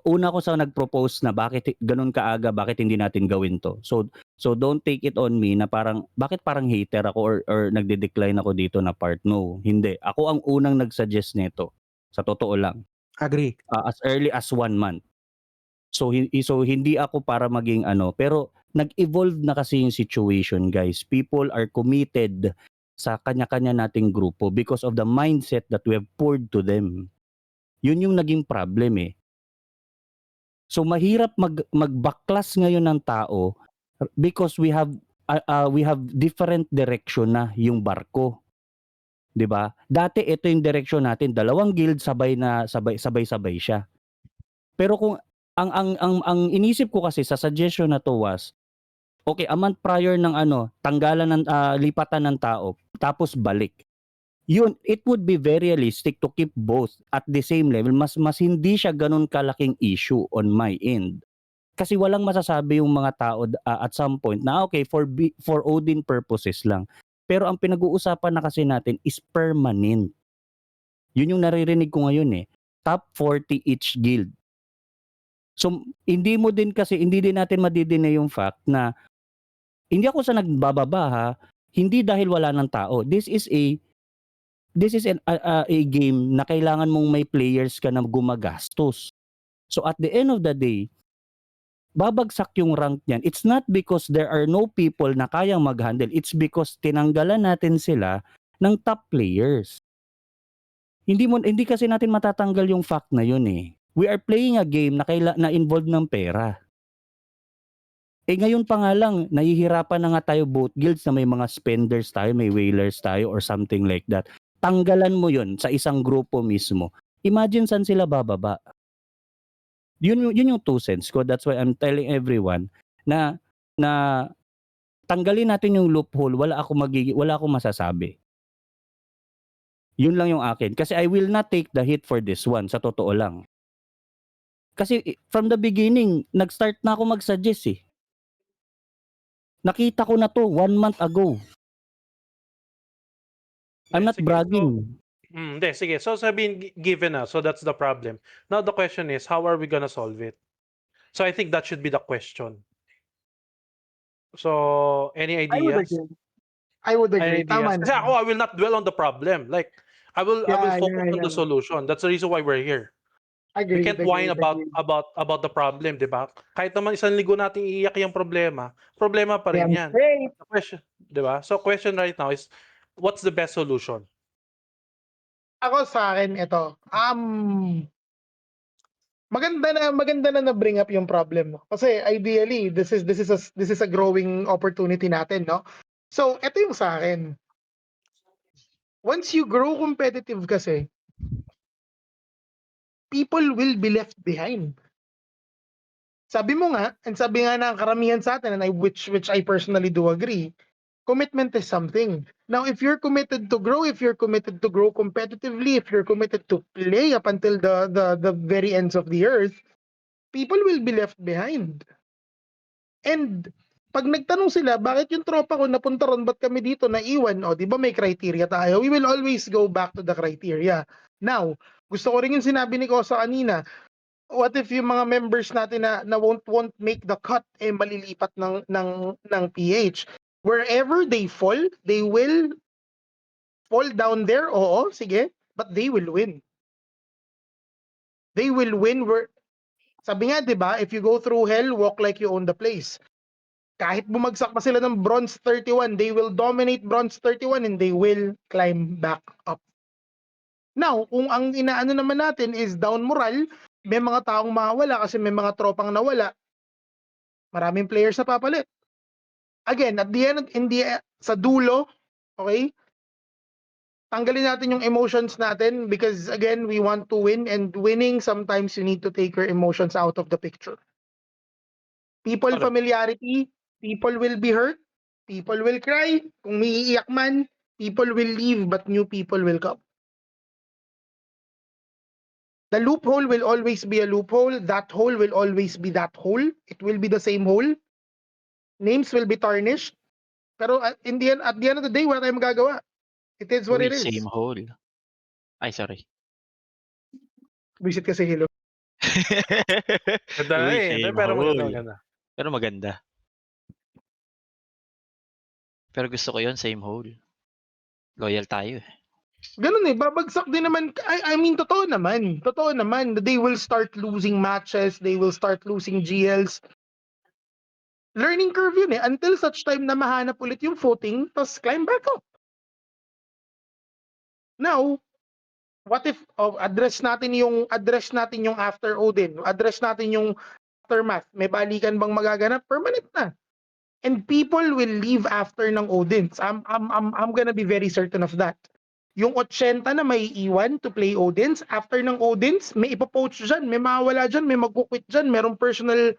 una ko sa nag-propose na bakit ganun kaaga, bakit hindi natin gawin to. So don't take it on me na bakit parang hater ako or nagde-decline ako dito na part. No, hindi. Ako ang unang nag-suggest nito. Sa totoo lang. Agree. As early as 1 month. So hindi ako para maging pero nag-evolve na kasi yung situation, guys. People are committed sa kanya-kanya nating grupo because of the mindset that we have poured to them. Yun yung naging problem So mahirap magbaklas ngayon ng tao because we have different direction na yung barko. 'Di ba? Dati ito yung direction natin, 2 guild sabay-sabay siya. Pero kung ang inisip ko kasi sa suggestion na to was Okay, a month prior ng ano, tanggalan ng lipatan ng tao, tapos balik. Yun, it would be very realistic to keep both at the same level. Mas hindi siya ganun kalaking issue on my end. Kasi walang masasabi yung mga tao at some point na okay, for Odin purposes lang. Pero ang pinag-uusapan na kasi natin is permanent. Yun yung naririnig ko ngayon eh. Top 40 each guild. So hindi din natin madidine yung fact na hindi ako sa nagbababa ha, hindi dahil wala ng tao. This is a game na kailangan mong may players ka na gumagastos. So at the end of the day, babagsak yung rank niyan. It's not because there are no people na kayang mag-handle. It's because tinanggalan natin sila ng top players. Hindi kasi natin matatanggal yung fact na yun eh. We are playing a game na involved ng pera. Ngayon pa nga lang, nahihirapan na nga tayo both guilds na may mga spenders tayo, may whalers tayo or something like that. Tanggalan mo yun sa isang grupo mismo. Imagine saan sila bababa. Yun yung 2 cents ko. That's why I'm telling everyone na tanggalin natin yung loophole, wala akong masasabi. Yun lang yung akin. Kasi I will not take the hit for this one, sa totoo lang. Kasi from the beginning, nag-start na ako mag-suggest eh. Nakita ko na to 1 month ago. I'm not Sige, bragging. Hindi, sige. So sabihin given na, so that's the problem. Now the question is, how are we gonna solve it? So I think that should be the question. So any I would ideas? agree. I would agree. Any Tama ideas? Kasi naman. ako, I will not dwell on the problem. Like, I will focus on the solution. That's the reason why we're here. We Agreed, can't whine agreed. about the problem, di ba? Kahit naman isang linggo natin iiyak yung problema pa rin yan. Great. The question, di ba? So question right now is, what's the best solution? Ako sa akin ito. Maganda na na-bring up yung problem mo. Kasi ideally, this is a growing opportunity natin, no? So, ito yung sa akin. Once you grow competitive kasi, people will be left behind. Sabi mo nga, and sabi nga ng karamihan sa atin, and which I personally do agree, commitment is something. Now, if you're committed to grow competitively, if you're committed to play up until the very ends of the earth, people will be left behind. And pag nagtanong sila, bakit yung tropa ko napunta ron, ba't kami dito naiwan? O, di ba may criteria tayo? We will always go back to the criteria. Now, gusto ko rin yung sinabi ni Kosa kanina, what if yung mga members natin na won't make the cut malilipat ng PH? Wherever they will fall down there, oo, sige, but they will win. They will win sabi nga, 'di ba, if you go through hell, walk like you own the place. Kahit bumagsak pa sila ng bronze 31, they will dominate bronze 31 and they will climb back up. Now, kung ang inaano naman natin is down moral, may mga taong mawawala kasi may mga tropang nawala. Maraming players na papalit. Again, at the end, sa dulo, okay? Tanggalin natin yung emotions natin because again, we want to win, and winning, sometimes you need to take your emotions out of the picture. People Correct. familiarity, people will be hurt, people will cry, kung may iiyak man, people will leave but new people will come. The loophole will always be a loophole, that hole will always be that hole, it will be the same hole. Names will be tarnished, pero at the end of the day, wala tayong magagawa. It is what Uy, it is. same hole. Ay, sorry. Visit kasi Hilo. Ganda na Uy, eh. same Pero hole. maganda. Pero maganda. Pero gusto ko yun, same hole. Loyal tayo eh. Ganun eh, babagsak din naman. I mean, totoo naman. Totoo naman. They will start losing matches. They will start losing GLs. Learning curve yun eh. Until such time na mahanap ulit yung footing, tapos climb back up. Now, what if address natin yung after Odin, address natin yung aftermath. May balikan bang magaganap? Permanent na. And people will leave after ng Odins. I'm gonna be very certain of that. Yung 80 na may iwan to play Odins, after ng Odins, may ipopoach dyan, may mawawala dyan, may magkukwit dyan, merong personal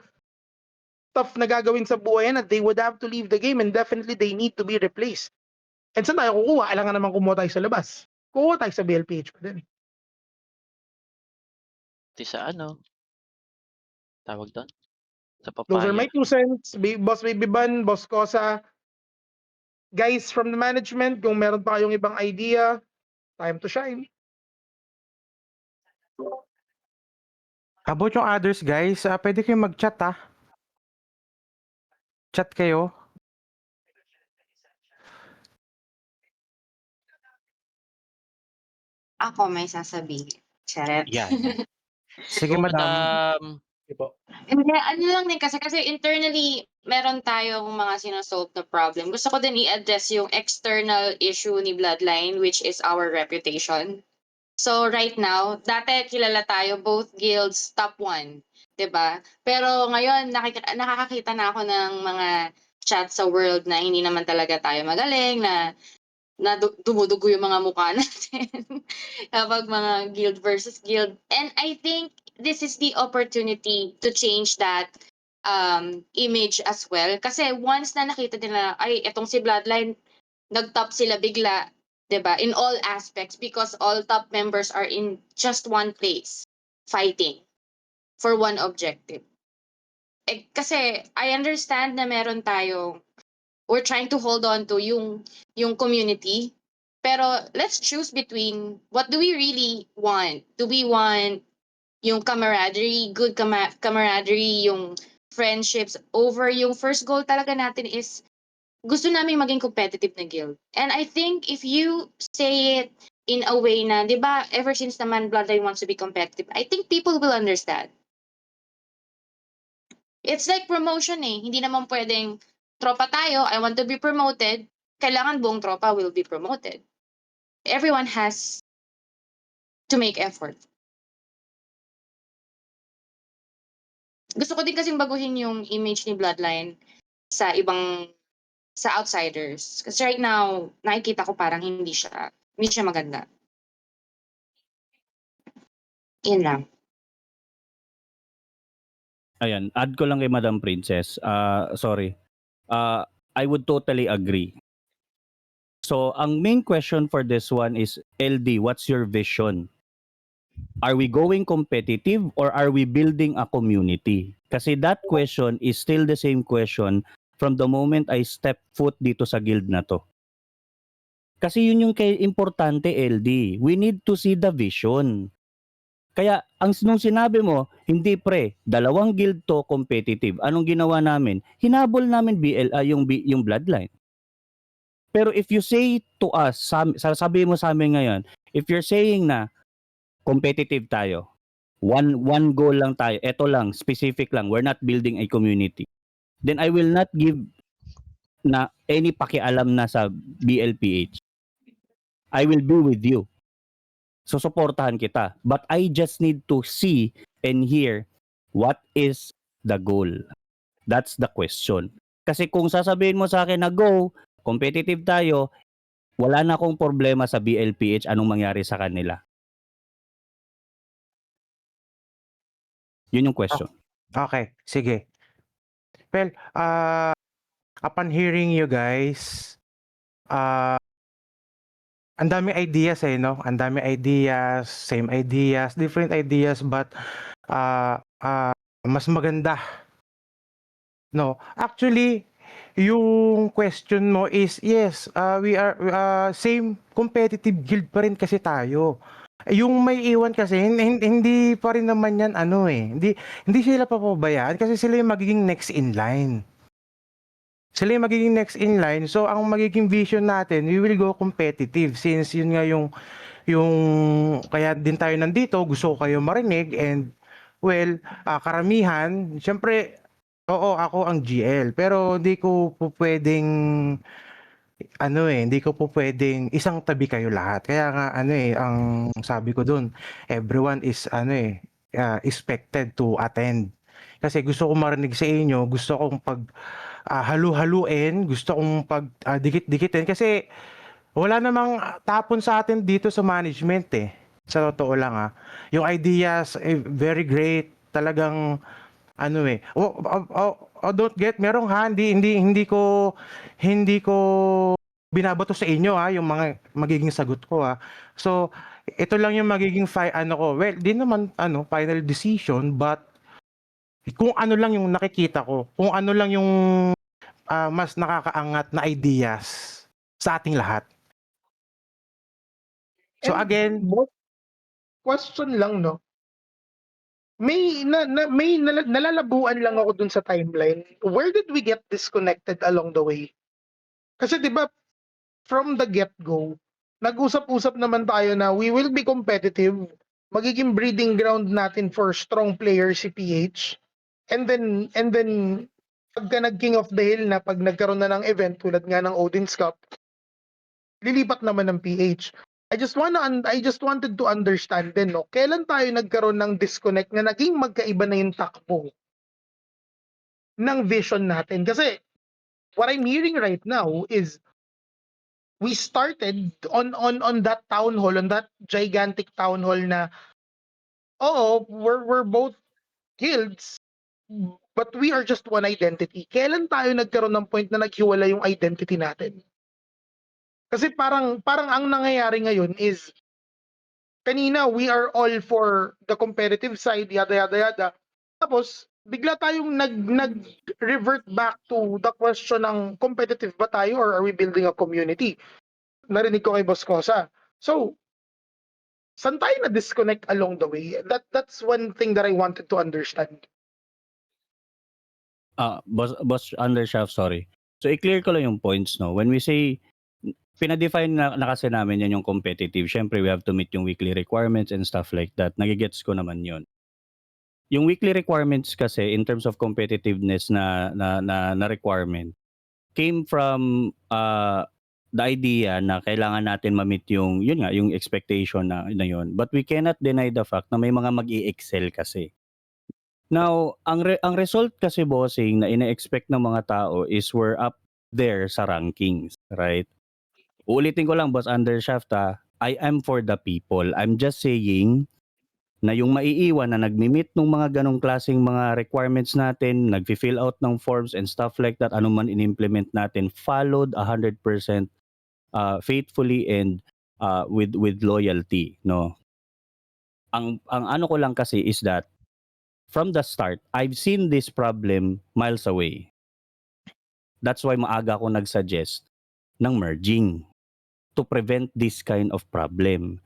stuff na gagawin sa buhay yan, they would have to leave the game and definitely they need to be replaced. And saan tayo kukuha? Alangan naman kumuha tayo sa labas. Kukuha tayo sa BLPH pa din. Sa ano? Tawag doon? Sa Those are my papaya. 2 cents. Boss Baby Ban, Boss Kosa. Guys from the management, kung meron pa kayong ibang idea, time to shine. About yung others guys, pwede kayong mag-chat Chat kayo. Ako may sasabihin. Charot. Yan. Sige Go, madam. madam. Diba? Hindi, ano lang din kasi internally, meron tayong mga sinasolve na problem. Gusto ko din i-address yung external issue ni Bloodline, which is our reputation. So right now, dati kilala tayo, both guilds, top 1. 'Di ba? Pero ngayon, nakakakita na ako ng mga chat sa world na hindi naman talaga tayo magaling, na dumudugo yung mga mukha natin kapag mga guild versus guild. And I think this is the opportunity to change that image as well. Kasi once na nakita nila, ay, etong si Bloodline, nag-top sila bigla, 'di ba? In all aspects, because all top members are in just one place, fighting for one objective. Kasi I understand na meron tayong, we're trying to hold on to yung community. Pero let's choose between what do we really want? Do we want yung camaraderie, good camaraderie, yung friendships over yung first goal talaga natin is gusto namin maging competitive na guild. And I think if you say it in a way na, di ba, ever since naman Bloodline wants to be competitive, I think people will understand. It's like promotion eh. Hindi naman pwedeng tropa tayo, I want to be promoted, kailangan buong tropa will be promoted. Everyone has to make effort. Gusto ko din kasing baguhin yung image ni Bloodline sa outsiders. Kasi right now, nakikita ko parang hindi siya maganda. Yun lang. Ayan, add ko lang kay Madam Princess. Sorry. I would totally agree. So, ang main question for this one is, LD, what's your vision? Are we going competitive or are we building a community? Kasi that question is still the same question from the moment I step foot dito sa guild na to. Kasi yun yung importante, LD. We need to see the vision. Kaya, nung sinabi mo, hindi pre, 2 guild to competitive. Anong ginawa namin? Hinabol namin yung Bloodline. Pero if you say to us, sasabihin mo sa amin ngayon, if you're saying na competitive tayo, one goal lang tayo, eto lang, specific lang, we're not building a community, then I will not give na any pakialam na sa BLPH. I will be with you. So, suportahan kita. But I just need to see and hear what is the goal. That's the question. Kasi kung sasabihin mo sa akin na go, competitive tayo, wala na akong problema sa BLPH anong mangyari sa kanila. Yun yung question. Okay, sige. Well, upon hearing you guys, ang dami ideas no? Ang dami ideas, same ideas, different ideas, but mas maganda. No, actually, yung question mo is, yes, we are same competitive guild pa rin kasi tayo. Yung may iwan kasi, hindi pa rin naman yan, hindi sila papabayaan kasi sila yung magiging next in line. Sila yung magiging next in line. So, ang magiging vision natin, we will go competitive since yun nga yung kaya din tayo nandito, gusto ko kayo marinig and well, karamihan, syempre, oo, ako ang GL. Pero hindi ko po pwedeng hindi ko po pwedeng isang tabi kayo lahat. Kaya nga ang sabi ko dun, everyone is expected to attend. Kasi gusto ko marinig sa inyo, gusto kong halu-haluin, gusto kong dikit-dikitin kasi wala namang tapon sa atin dito sa management Sa totoo lang Yung ideas very great, talagang don't get me wrong ha, hindi ko binabato sa inyo ha, yung mga magiging sagot ko ha. So, ito lang yung magiging ano ko. Well, di naman final decision, but kung ano lang yung nakikita ko, kung ano lang yung mas nakakaangat na ideas sa ating lahat. So And again, question lang, no? May nalalabuan lang ako dun sa timeline. Where did we get disconnected along the way? Kasi 'di ba from the get-go, nag-usap-usap naman tayo na we will be competitive. Magiging breeding ground natin for strong players si PH. And then pagka nag-King of the Hill na, pag nagkaroon na ng event tulad nga ng Odin's Cup, lilipat naman ng PH. I just wanted to understand din, no, kailan tayo nagkaroon ng disconnect na naging magkaiba na yung takbo ng vision natin. Kasi what I'm hearing right now is we started on that town hall, on that gigantic town hall na, oo, we're both guilds, but we are just one identity. Kailan tayo nagkaroon ng point na naghiwala yung identity natin? Kasi parang ang nangyayari ngayon is, kanina we are all for the competitive side, yada yada yada. Tapos bigla tayong nag-revert back to the question ng competitive ba tayo or are we building a community? Narinig ko kay Boss Cosa. So, saan tayo na-disconnect along the way? That's one thing that I wanted to understand. Boss Undershaft, sorry. So i-clear ko lang yung points, no. When we say pinadefine na kasi namin yan yung competitive, syempre we have to meet yung weekly requirements and stuff like that. Nagigets ko naman yun. Yung weekly requirements kasi in terms of competitiveness na requirement came from the idea na kailangan natin ma-meet yung yun nga yung expectation na yun. But we cannot deny the fact na may mga mag-i-excel kasi. Now, ang result kasi, bossing, na ina-expect ng mga tao is we're up there sa rankings, right? Uulitin ko lang, Boss Undershaft, I am for the people. I'm just saying na yung maiiwan na nagmi-meet ng mga ganong klaseng mga requirements natin, nag-fill out ng forms and stuff like that, ano man in-implement natin, followed 100% faithfully and with loyalty, no? Ang ano ko lang kasi is that from the start, I've seen this problem miles away. That's why maaga ako nag-suggest ng merging to prevent this kind of problem.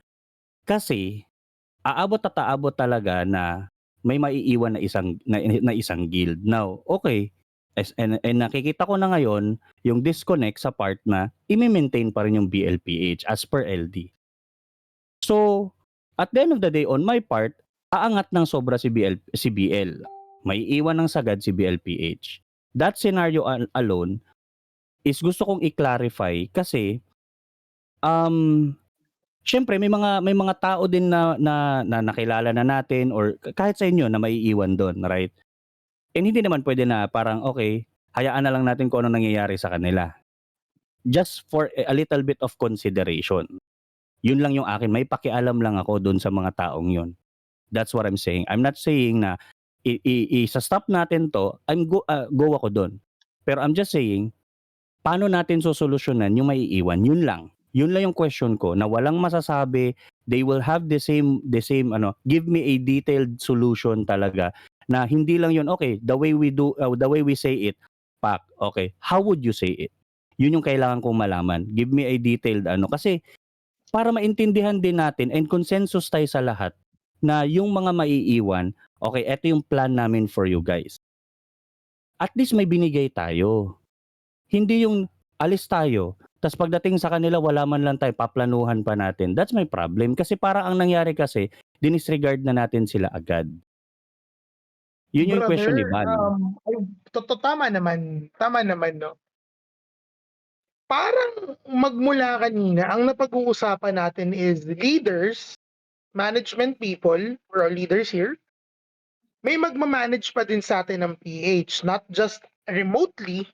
Kasi aabot at aabot talaga na may maiiwan na isang guild. Now, okay, and nakikita ko na ngayon yung disconnect sa part na i-maintain pa rin yung BLPH as per LD. So, at the end of the day, on my part, aangat ng sobra si BL. May iwan ng sagad si BLPH. That scenario alone is gusto kong i-clarify kasi syempre may mga tao din na nakilala na natin or kahit sa inyo na maiiwan doon, right? And hindi naman pwede na parang okay, hayaan na lang natin kung ano nangyayari sa kanila. Just for a little bit of consideration. Yun lang yung akin, may pakialam lang ako doon sa mga taong yun. That's what I'm saying. I'm not saying na i-stop natin to, go ako doon. Pero I'm just saying, paano natin sosolusyonan yung maiiwan? Yun lang. Yun lang yung question ko na walang masasabi. They will have the same give me a detailed solution talaga na hindi lang yun, okay, the way we say it, pak, okay, how would you say it? Yun yung kailangan kong malaman. Give me a detailed kasi para maintindihan din natin and consensus tayo sa lahat na yung mga maiiwan, okay, eto yung plan namin for you guys. At least may binigay tayo. Hindi yung alis tayo, tas pagdating sa kanila wala man lang tayo, paplanuhan pa natin. That's my problem. Kasi parang ang nangyari kasi, dinisregard na natin sila agad. Yun yung question ni Van. Tama naman, no? Parang magmula kanina, ang napag-uusapan natin is leaders, management people, we're all leaders here. May magmamanage pa din sa atin ng PH, not just remotely,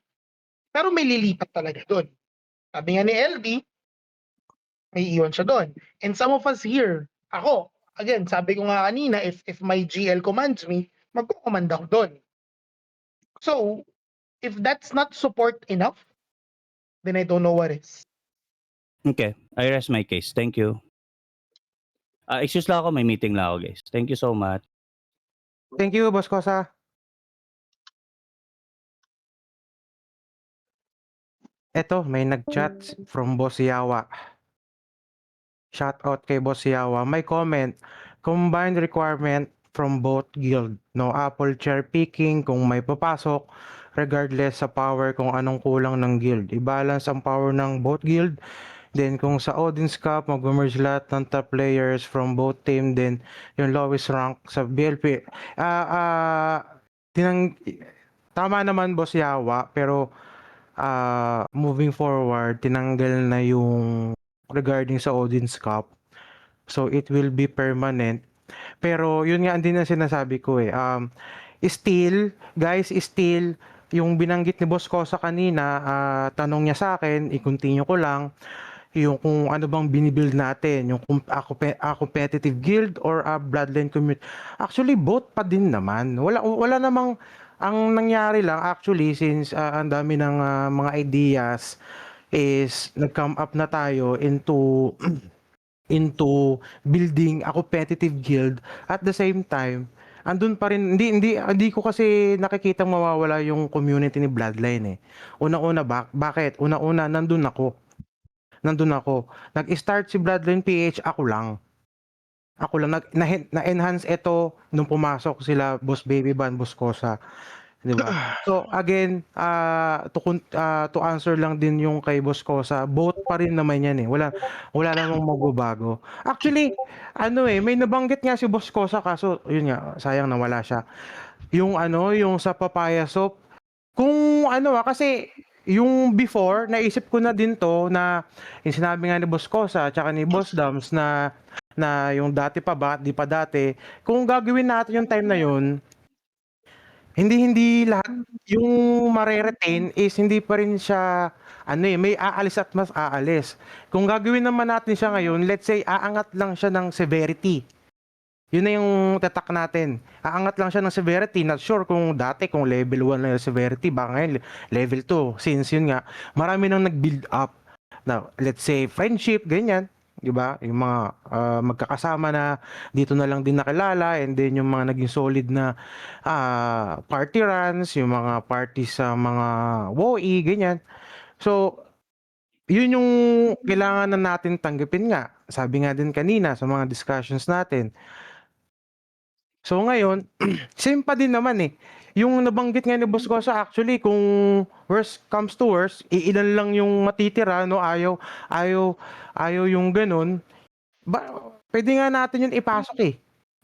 pero may lilipat talaga doon. Sabi nga ni LD, may iwan siya doon. And some of us here, ako, again, sabi ko nga kanina, if my GL commands me, magkukomanda ako doon. So, if that's not support enough, then I don't know what is. Okay, I rest my case. Thank you. Excuse lang ako, may meeting lang ako, guys. Thank you so much. Thank you, Boss Kosa. Eto, may nag-chat from Boss Yawa. Shout out kay Boss Yawa. My comment, combined requirement from both guild. No apple chair picking kung may papasok, regardless sa power kung anong kulang ng guild. I-balance ang power ng both guild. Then kung sa Odin's Cup, mag-merge lahat ng top players from both team. Then yung lowest rank sa BLP. Tama naman, Boss Yawa, pero moving forward, tinanggal na yung regarding sa Odin's Cup. So it will be permanent. Pero yun nga din ang sinasabi ko eh. Still, guys, still yung binanggit ni Boss Kosa kanina, tanong niya sa akin, i-continue ko lang yung kung ano bang binibuild natin, yung a competitive guild or a bloodline community. Actually, both pa din naman. Wala namang ang nangyari lang actually since ang dami ng mga ideas is nag-come up na tayo into building a competitive guild. At the same time, andun pa rin, hindi ko kasi nakikita mawawala yung community ni Bloodline eh. Una-una bakit? Una-una nandun ako. Nag-start si Bloodline PH, ako lang na-enhance ito nung pumasok sila Boss Baby Ban, Boss Kosa. 'Di ba? So again, to answer lang din yung kay Boss Kosa, both pa rin naman yan eh. Wala namang magbabago. Actually, may nabanggit nga si Boss Kosa kaso yun nga, sayang nawala siya. Yung yung sa papaya soap, kung kasi yung before, naisip ko na din to na yung sinabi nga ni Boss Kosa at saka ni Boss Dams na yung dati pa ba, di pa dati, kung gagawin natin yung time na yun, hindi lahat yung mare-retain is hindi pa rin siya may aalis at mas aalis. Kung gagawin naman natin siya ngayon, let's say aangat lang siya ng severity. Yun na yung tatak natin. Aangat lang siya ng severity. Not sure kung dati kung level 1 na yung severity, baka ngayon level 2. Since yun nga, marami nang nag-build up. Now, let's say friendship, ganyan. 'Di ba? Yung mga magkakasama na dito na lang din nakilala, and then yung mga naging solid na party runs, yung mga parties sa mga WoE, ganyan. So, yun yung kailangan na natin tanggapin nga. Sabi nga din kanina sa mga discussions natin. So ngayon, same pa din naman eh. Yung nabanggit nga ni Boss Kosa, actually, kung worst comes to worst, iilan lang yung matitira, no? Ayaw yung ganun. Pwede nga natin yun ipasok eh.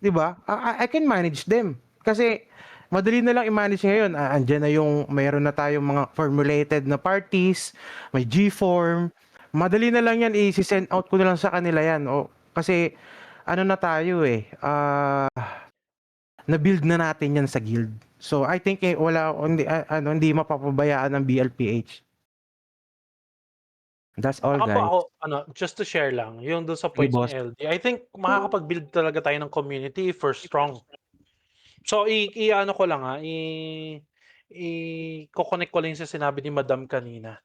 'Di ba? I can manage them. Kasi madali na lang i-manage ngayon. Andiyan na yung mayroon na tayong mga formulated na parties, may G-form. Madali na lang yan i-send out ko na lang sa kanila yan. Kasi ano na tayo eh. Na-build na natin yan sa guild. So I think hindi mapapabayaan ng BLPH. That's all, guys. Ako, just to share lang, yung doon sa Sige, points ni boss. LD, I think makakapag-build talaga tayo ng community if we're strong. So, i-ano ko lang i-coconnect ko lang sa sinabi ni Madam kanina.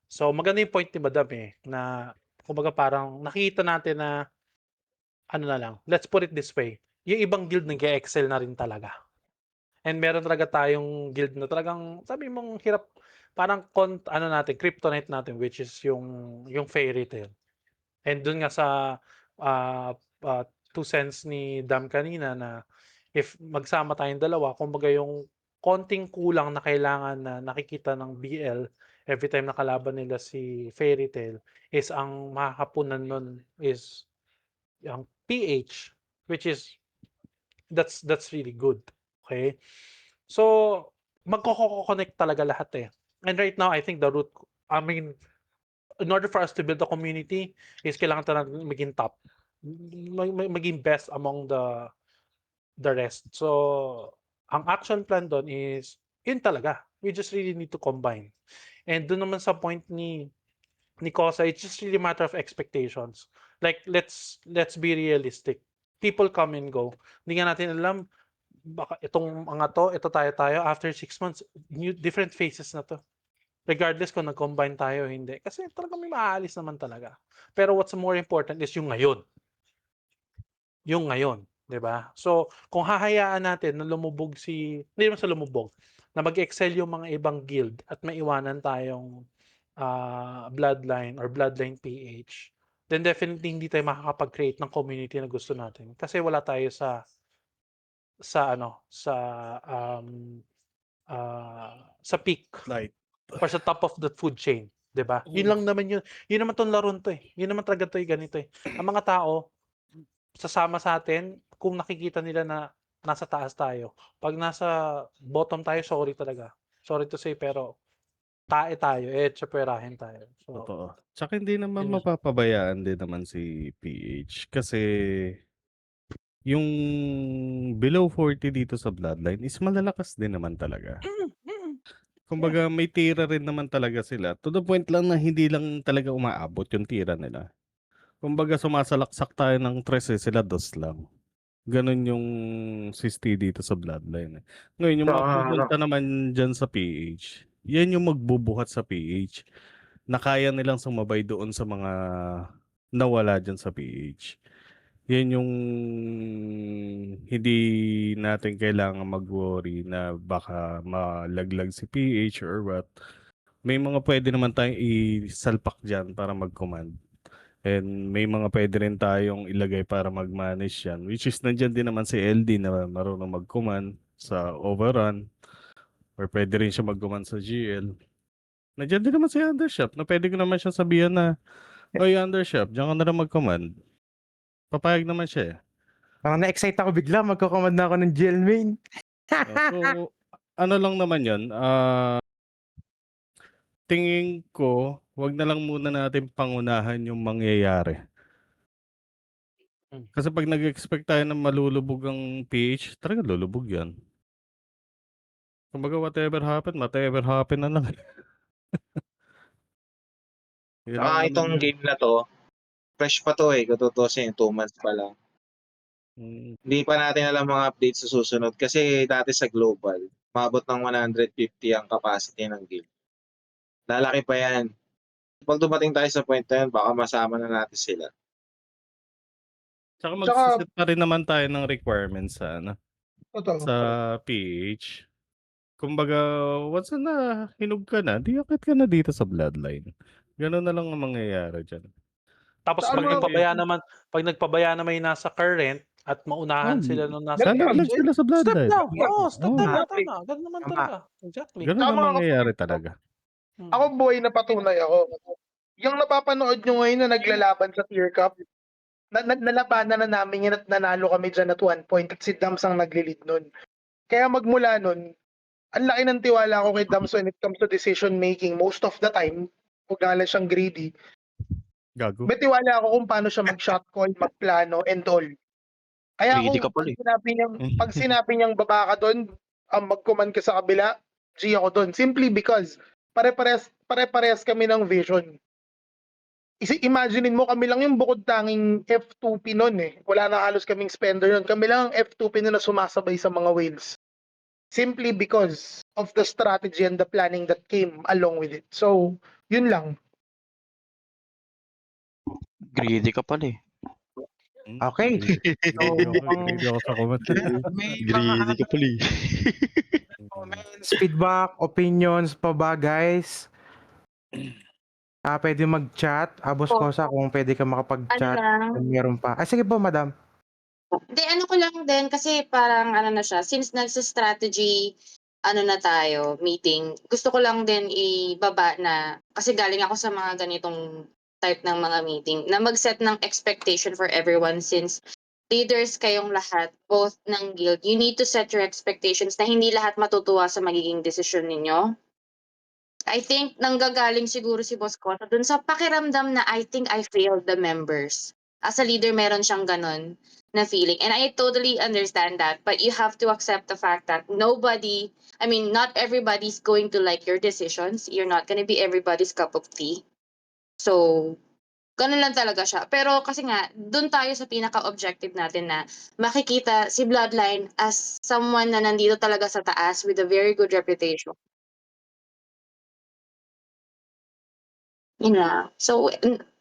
So, maganda yung point ni Madam eh, na kumbaga parang nakita natin na na lang, let's put it this way, yung ibang guild nag-excel na rin talaga. And meron talaga tayong guild na talagang sabi mong hirap, parang kryptonite natin, which is yung Fairy Tail. And dun nga sa 2 cents ni Dam kanina na if magsama tayong dalawa, kumbaga yung konting kulang na kailangan na nakikita ng BL every time nakalaban nila si Fairy Tail is ang makakapunan nun is yung PH, which is that's really good. Okay? So, magko-connect talaga lahat eh. And right now, I think in order for us to build a community, is kailangan natin maging top. Maging best among the rest. So, ang action plan doon is, yun talaga. We just really need to combine. And doon naman sa point ni Kosa, it's just really a matter of expectations. Like, let's be realistic. People come and go. Hindi nga natin alam, baka itong mga ito tayo, after 6 months, different faces na 'to. Regardless kung nag-combine tayo o hindi. Kasi talagang may maaalis naman talaga. Pero what's more important is yung ngayon. Yung ngayon, 'di ba? So, kung hahayaan natin na lumubog hindi naman sa lumubog, na mag-excel yung mga ibang guild at maiwanan tayong, bloodline or bloodline PH, then definitely hindi tayo makakapag-create ng community na gusto natin. Kasi wala tayo um, sa peak Like, or sa top of the food chain, 'di ba? Yun lang naman yun. Yun naman 'tong laron 'to, eh. Yun naman talaga 'to, eh, ganito, eh. Ang mga tao sasama sa atin kung nakikita nila na nasa taas tayo. 'Pag nasa bottom tayo, sorry talaga. Sorry to say, pero tae tayo, eh, tsapuwerahin tayo. So, totoo. Tsaka hindi naman yun lang. mapapabayaan din naman si PH kasi yung below 40 dito sa Bloodline is malalakas din naman talaga. Kumbaga may tira rin naman talaga sila. To the point lang na hindi lang talaga umaabot yung tira nila. Kumbaga sumasalaksak tayo ng 13, sila 2 lang. Gano'n yung sisti dito sa Bloodline, eh. Ngayon yung mga pupunta naman diyan sa PH, yan yung magbubuhat sa PH na kaya nilang sumabay doon sa mga nawala diyan sa PH. Yan yung hindi natin kailangan mag-worry na baka malaglag si PH or what. May mga pwede naman tayong isalpak diyan para mag-command. And may mga pwede rin tayong ilagay para mag-manage yan. Which is nandiyan din naman si LD na marunong mag-command sa overrun. Or pwede rin siya mag-command sa GL. Nandiyan din naman si Undershop na pwede ko naman siya sabihan na, "Oy Undershop, diyan ka na lang mag-command." Papayag naman siya, eh. Parang na-excite ako bigla, magko-command na ako ng GL main. So, ano lang naman yun, tingin ko, wag na lang muna natin pangunahan yung mangyayari. Kasi pag nag-expect tayo na malulubog ang PH, talaga lulubog yan. Kumbaga whatever happen na lang. Yun lang Saka naman itong yun. game na 'to, fresh pa 'to, eh, kung tutuusin 2 months pa lang. Hindi pa natin alam mga updates sa susunod kasi dati sa global, umabot ng 150 ang capacity ng game. Lalaki pa yan. 'Pag dumating tayo sa point na yun, baka masama na natin sila. Tsaka Tsaka, magse-set pa rin naman tayo ng requirements sa totoo. sa PH. Kumbaga, once na hinog ka na, di akit ka na dito sa Bloodline. Gano'n na lang ang mangyayari diyan. Tapos Sa pag ano, nagpabaya naman yung nasa current at maunahan sila nung nasa Lalaglag PH, sila sa step Bloodline. down. Oo, step down na, Exactly. tama. Gano'n naman Tama. talaga. Exactly. Gano'n ang Tama ako. mangyayari talaga. Ako buhay na patunay ako. Yung napapanood nyo ngayon na naglalaban sa Tier Cup, nalabanan na namin yan at nanalo kami dyan at one point at si Dams ang naglilid nun. Kaya magmula nun, ang laki ng tiwala ko kay Dams when it comes to decision making. Most of the time, huwag na lang siyang greedy. Gago. May tiwala ako kung paano siya mag-shot call, magplano, and all. Kaya Greedy kung ka pala, eh. pag sinabi niyang baba ka doon, mag-command ka sa kabila, G ako doon. Simply because pare-parehas kami ng vision. Imaginein mo, kami lang yung bukod tanging F2P nun eh. Wala na halos kaming spender nun. Kami lang ang F2P nun na sumasabay sa mga whales. Simply because of the strategy and the planning that came along with it. So, yun lang. Greedy ka pala, eh. Okay. Greedy ako sa comment. May Greedy ka pala, eh. comments, feedback, opinions pa ba, guys? Pwede mag-chat. Boss Kosa, kung pwede ka makapag-chat. Ano lang. Kung meron pa. Sige po, madam. Hindi, ano ko lang din kasi parang ano na siya, since nagsa-strategy ano na tayo, meeting, gusto ko lang din ibaba na, kasi galing ako sa mga ganitong type ng mga meeting, na mag-set ng expectation for everyone since leaders kayong lahat, both ng guild, you need to set your expectations na hindi lahat matutuwa sa magiging desisyon ninyo. I think nanggagaling siguro si Boss Cosa dun sa pakiramdam na I think I failed the members. As a leader, meron siyang ganun na feeling. And I totally understand that. But you have to accept the fact that not everybody's going to like your decisions. You're not going to be everybody's cup of tea. So, Gano'n lang talaga siya. Pero kasi nga, do'n tayo sa pinaka-objective natin na makikita si Bloodline as someone na nandito talaga sa taas with a very good reputation. Yun lang. So,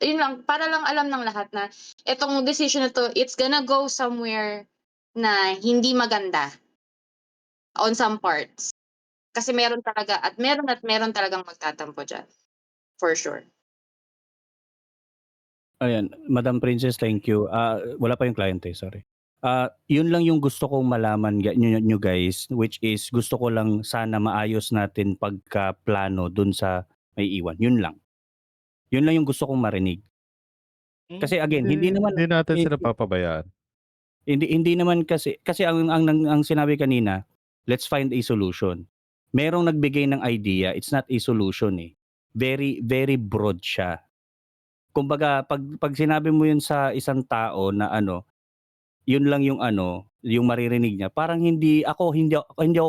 yun lang, para lang alam ng lahat na itong decision na 'to, it's gonna go somewhere na hindi maganda on some parts. Kasi meron talaga at meron talagang magtatampo diyan, for sure. Ayan, Madam Princess, thank you. Wala pa yung client sorry. Yun lang yung gusto kong malaman nyo guys, which is gusto ko lang sana maayos natin pagka-plano dun sa may iwan. Yun lang. Yun lang yung gusto kong marinig. Kasi again, hindi naman Hindi natin sila papabayaan. hindi naman kasi ang sinabi kanina, let's find a solution. Merong nagbigay ng idea, it's not a solution eh. Very very broad siya. Kumbaga pag sinabi mo yun sa isang tao na yun lang yung yung maririnig niya, parang hindi ako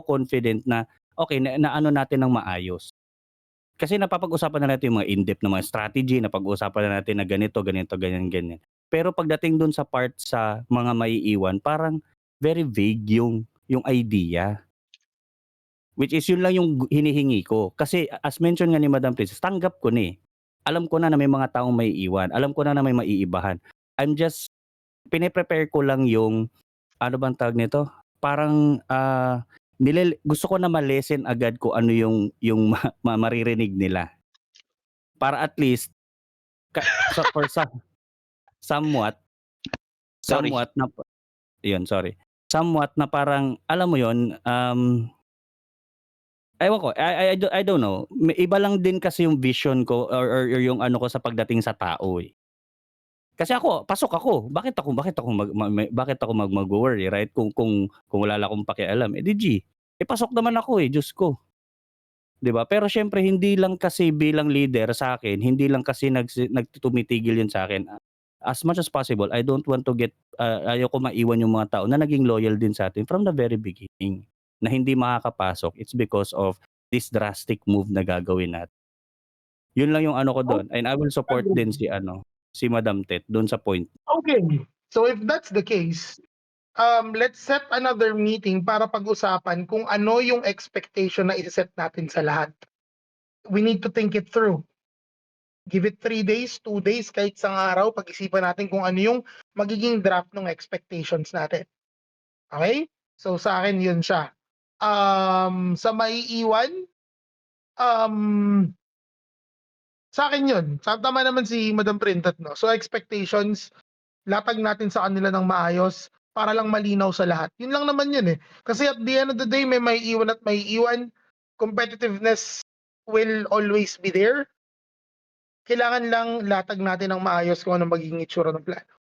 confident na okay na ano natin ng maayos. Kasi napapag-usapan na natin yung mga in-depth na mga strategy, napag-uusapan na natin na ganito, ganyan, ganyan. Pero pagdating dun sa part sa mga maiiwan, parang very vague yung idea. Which is yun lang yung hinihingi ko. Kasi as mentioned nga ni Madam Princess, tanggap ko na eh. Alam ko na may mga taong maiiwan. Alam ko na may maiibahan. I'm just pine-prepare ko lang yung ano bang tawag nito? Parang gusto ko na ma-lessen agad ko ano yung maririnig nila. Para at least for somewhat Sorry. na yun, sorry. Somewhat na parang alam mo yun, ewan ko, I don't know. Iba lang din kasi yung vision ko or yung ano ko sa pagdating sa tao eh. Kasi pasok ako. Bakit ako mag-worry, right? Kung wala lang akong pakialam, di G. Pasok naman ako eh, Diyos ko. 'Di ba? Pero syempre hindi lang kasi bilang leader sa akin, hindi lang kasi tumitigil yun sa akin. As much as possible, I don't want to ayoko maiwan yung mga tao na naging loyal din sa atin from the very beginning. Na hindi makakapasok, it's because of this drastic move na gagawin natin. Yun lang yung ano ko doon. And I will support din si Madam Tet doon sa point. Okay. So if that's the case, let's set another meeting para pag-usapan kung ano yung expectation na i-set natin sa lahat. We need to think it through. Give it 3 days, 2 days, kahit isang araw, pag-isipan natin kung ano yung magiging draft ng expectations natin. Okay? So sa akin yun siya. Sa maiiwan, sa akin yun. Tama naman si Madam Printat, no? So expectations, latag natin sa kanila ng maayos para lang malinaw sa lahat. Yun lang naman yun eh. Kasi at the end of the day, may maiiwan at maiiwan. Competitiveness will always be there. Kailangan lang latag natin ng maayos kung ano magiging itsura ng plano.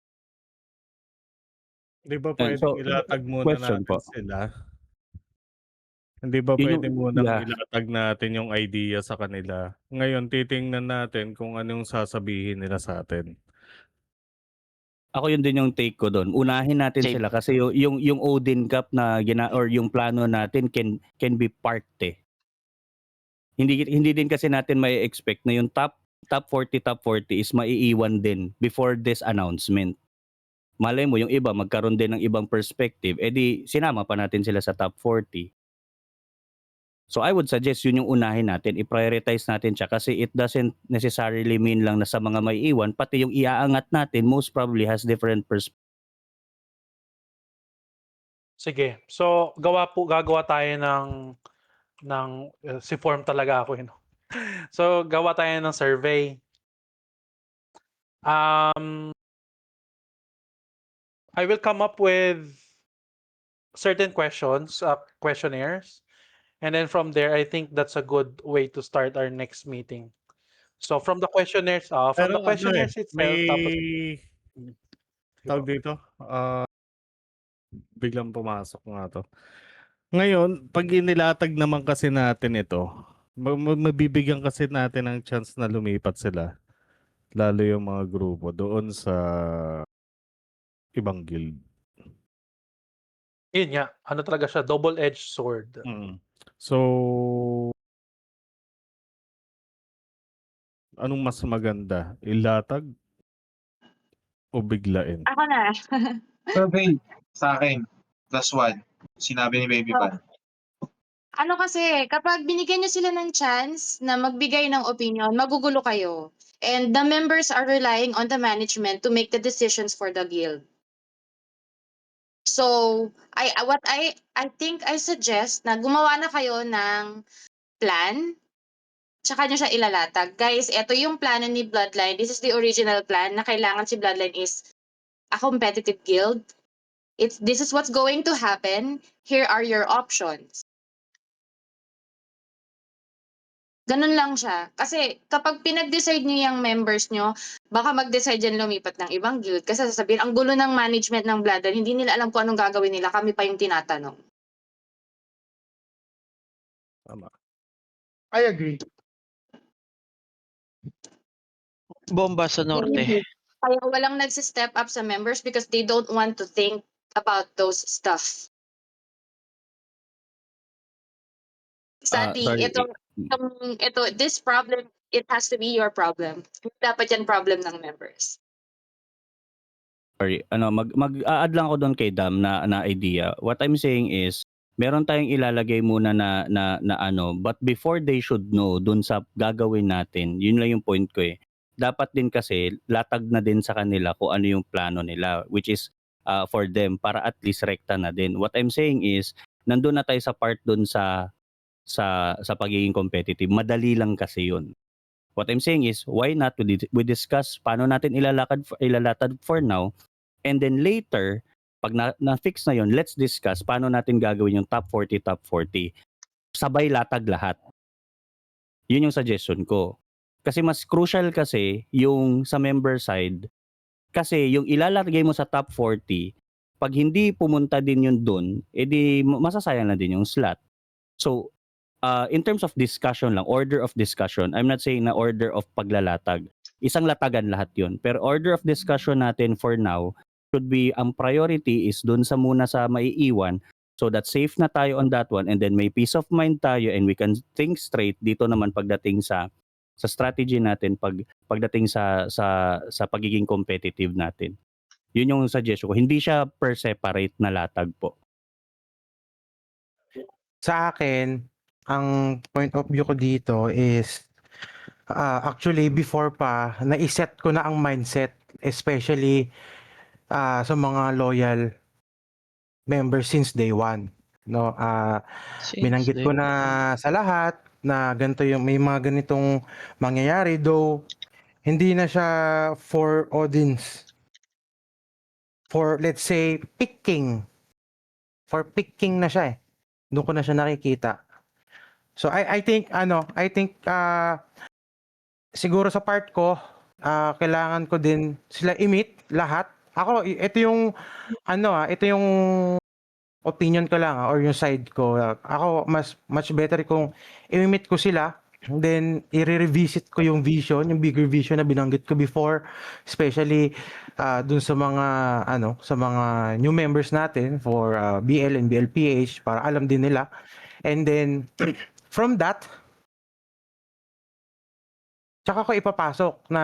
Hindi ba And so, pwedeng ilatag muna question natin po. sila? Hindi ba Yun pwede munang yeah. ilatag natin yung idea sa kanila? Ngayon, titingnan natin kung anong sasabihin nila sa atin. Ako yun din yung take ko doon. Unahin natin Same. sila kasi yung Odin Cup na or yung plano natin can be part eh. Hindi din kasi natin may expect na yung top 40 is maiiwan din before this announcement. Malay mo yung iba magkaroon din ng ibang perspective, di sinama pa natin sila sa top 40. So I would suggest yun yung unahin natin, i-prioritize natin siya kasi it doesn't necessarily mean lang na sa mga may iwan, pati yung iaangat natin most probably has different perspective. Sige. So gagawa tayo si form talaga ako eh, no? So gawa tayo ng survey. I will come up with certain questionnaires. And then from there, I think that's a good way to start our next meeting. So from the questionnaires, Pero itself, tapos tawag dito, biglang pumasok nga to. Ngayon, pag inilatag naman kasi natin ito, mabibigyan kasi natin ng chance na lumipat sila. Lalo yung mga grupo doon sa ibang guild. yun nga, ano talaga siya, double-edged sword. So, anong mas maganda? Ilatag o biglain? Ako na. Survey sa akin, +1. Sinabi ni Baby Pan. Ano kasi, kapag binigyan niyo sila ng chance na magbigay ng opinion, magugulo kayo. And the members are relying on the management to make the decisions for the guild. So, what I think I suggest na gumawa na kayo ng plan, tsaka niyo siya ilalatag. Guys, ito yung plano ni Bloodline. This is the original plan na kailangan si Bloodline is a competitive guild. This is what's going to happen. Here are your options. Ganun lang siya. Kasi kapag pinag-decide niyo yung members niyo, baka mag-decide yan lumipat ng ibang guild. Kasi sasabihin, ang gulo ng management ng Bloodline, hindi nila alam kung anong gagawin nila. Kami pa yung tinatanong. Tama. I agree. Bomba sa norte. Kaya walang nagsi-step up sa members because they don't want to think about those stuff. Sadly, sorry. this problem, it has to be your problem. Dapat yan problem ng members. Sorry, mag-add lang ako doon kay Dam na idea. What I'm saying is, meron tayong ilalagay muna na but before they should know doon sa gagawin natin, yun lang yung point ko eh. Dapat din kasi latag na din sa kanila kung ano yung plano nila, which is for them para at least rekta na din. What I'm saying is, nandun na tayo sa part doon sa pagiging competitive. Madali lang kasi yun. What I'm saying is, why not we discuss paano natin ilalatad for now, and then later, pag na-fix na yun, let's discuss paano natin gagawin yung top 40. Sabay latag lahat. Yun yung suggestion ko. Kasi mas crucial kasi yung sa member side, kasi yung ilalagay mo sa top 40, pag hindi pumunta din yun dun, edi masasayang na din yung slot. So, in terms of discussion lang, order of discussion, I'm not saying na order of paglalatag. Isang latagan lahat yun. Pero order of discussion natin for now, should be, ang priority is dun sa muna sa maiiwan, so that safe na tayo on that one, and then may peace of mind tayo, and we can think straight dito naman pagdating sa strategy natin, pagdating sa pagiging competitive natin. Yun yung suggestion ko. Hindi siya per separate na latag po. Sa akin, ang point of view ko dito is actually before pa naiset ko na ang mindset, especially sa mga loyal members since day one, no? Binanggit ko na sa lahat na ganito yung may mga ganitong mangyayari, though hindi na siya for audience, for let's say picking na siya eh. Doon ko na siya nakikita. So I think siguro sa part ko, kailangan ko din sila i-meet lahat. Ako ito yung opinion ko lang or yung side ko. Ako much better kung i-meet ko sila, then i-revisit ko yung vision, yung bigger vision na binanggit ko before, especially dun sa mga new members natin for BL and BLPH para alam din nila. And then from that, tsaka ko ipapasok na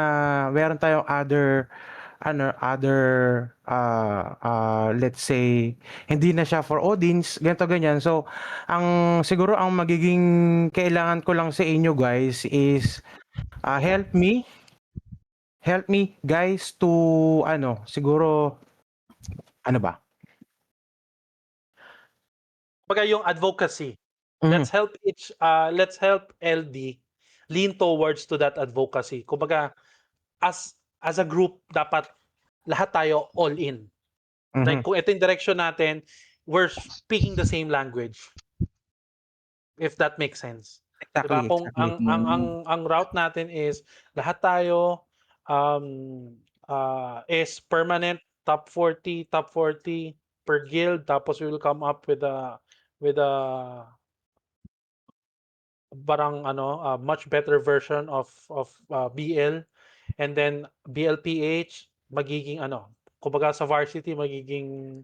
meron tayong other let's say hindi na siya for audience, ganito ganyan. So siguro ang magiging kailangan ko lang sa inyo guys is help me guys to siguro ba? Kumbaga yung advocacy. Let's help LD lean towards to that advocacy. Kumbaga as a group dapat lahat tayo all in. Like kung ito yung direction natin, we're speaking the same language. If that makes sense. Exactly. Diba? Kung ang route natin is lahat tayo is permanent top 40 per guild, tapos we will come up with a parang much better version of BL, and then BLPH magiging kumbaga sa varsity magiging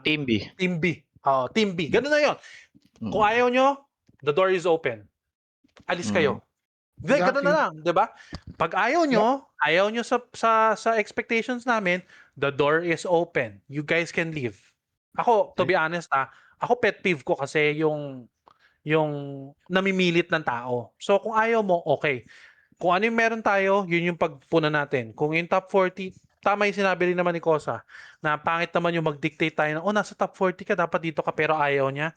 Team B. Team B. Team B. Ganun na 'yon. Kung ayaw nyo, the door is open. Alis kayo. Hindi, ganun na Exactly. lang, 'di ba? Pag ayaw nyo sa expectations namin, the door is open. You guys can leave. Ako, to be honest ako pet peeve ko kasi yung namimilit ng tao. So kung ayaw mo, okay. Kung ano yung meron tayo, yun yung pagpuna natin. Kung yung top 40, tama yung sinabi rin naman ni Kosa, na pangit naman yung mag-dictate tayo na, nasa top 40 ka, dapat dito ka, pero ayaw niya.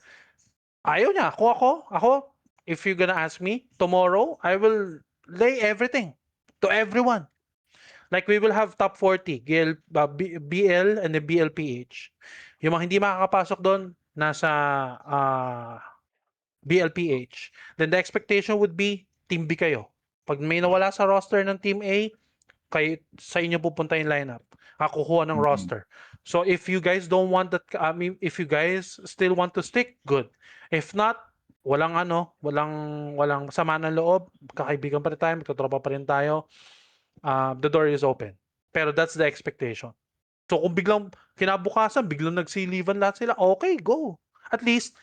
Ayaw niya. Kung ako, if you're gonna ask me, tomorrow, I will lay everything to everyone. Like we will have top 40, BL and the BLPH. Yung mga hindi makakapasok doon, nasa BLPH. Then the expectation would be, Team B kayo. Pag may nawala sa roster ng Team A, sa inyo pupunta yung lineup. Kukuha ng roster. So if you guys don't want that, if you guys still want to stick, good. If not, walang sama ng loob, kakaibigan pa rin tayo, magtotropa pa rin tayo, the door is open. Pero that's the expectation. So kung biglang kinabukasan, biglang nagsilivan lahat sila, okay, go. At least,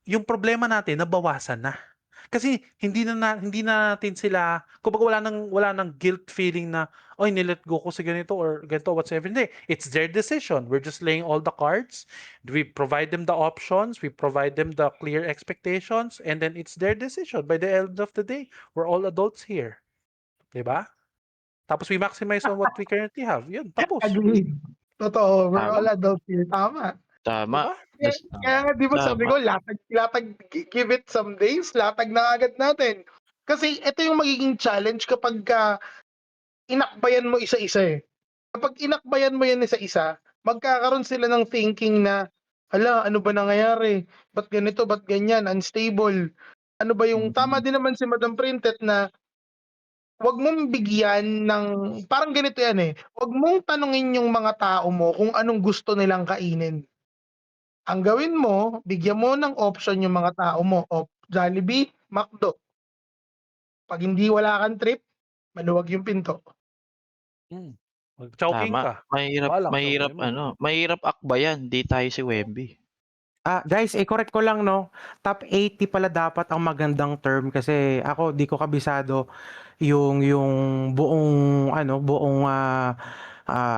yung problema natin, nabawasan na. Kasi hindi na natin sila, kumbaga wala nang guilt feeling na, nilet go ko sa ganito or ganito, whatsoever. Hindi. It's their decision. We're just laying all the cards. We provide them the options. We provide them the clear expectations. And then it's their decision. By the end of the day, we're all adults here. Diba? Tapos we maximize on what we currently have. Yun, tapos. Agreed. Totoo, we're Tama. all adults here. Tama. Tama. Diba? Kaya nga, di ba sabi ko, latag, give it some days, latag na agad natin. Kasi ito yung magiging challenge kapag inakbayan mo isa-isa eh. Kapag inakbayan mo yan isa-isa, magkakaroon sila ng thinking na, hala, ano ba nangyayari? Ba't ganito, ba't ganyan? Unstable. Ano ba yung, tama din naman si Madam Printed na, wag mong bigyan ng, parang ganito yan eh, wag mong tanungin yung mga tao mo kung anong gusto nilang kainin. Ang gawin mo, bigyan mo ng option yung mga tao mo, o Jollibee, McDo. Pag hindi wala kang trip, maluwag yung pinto. Mag-chowking Tama. ka. Mahirap mahirap akbayan, di tayo si Wemby. Guys, correct ko lang, no? Top 80 pala dapat ang magandang term kasi ako di ko kabisado yung buong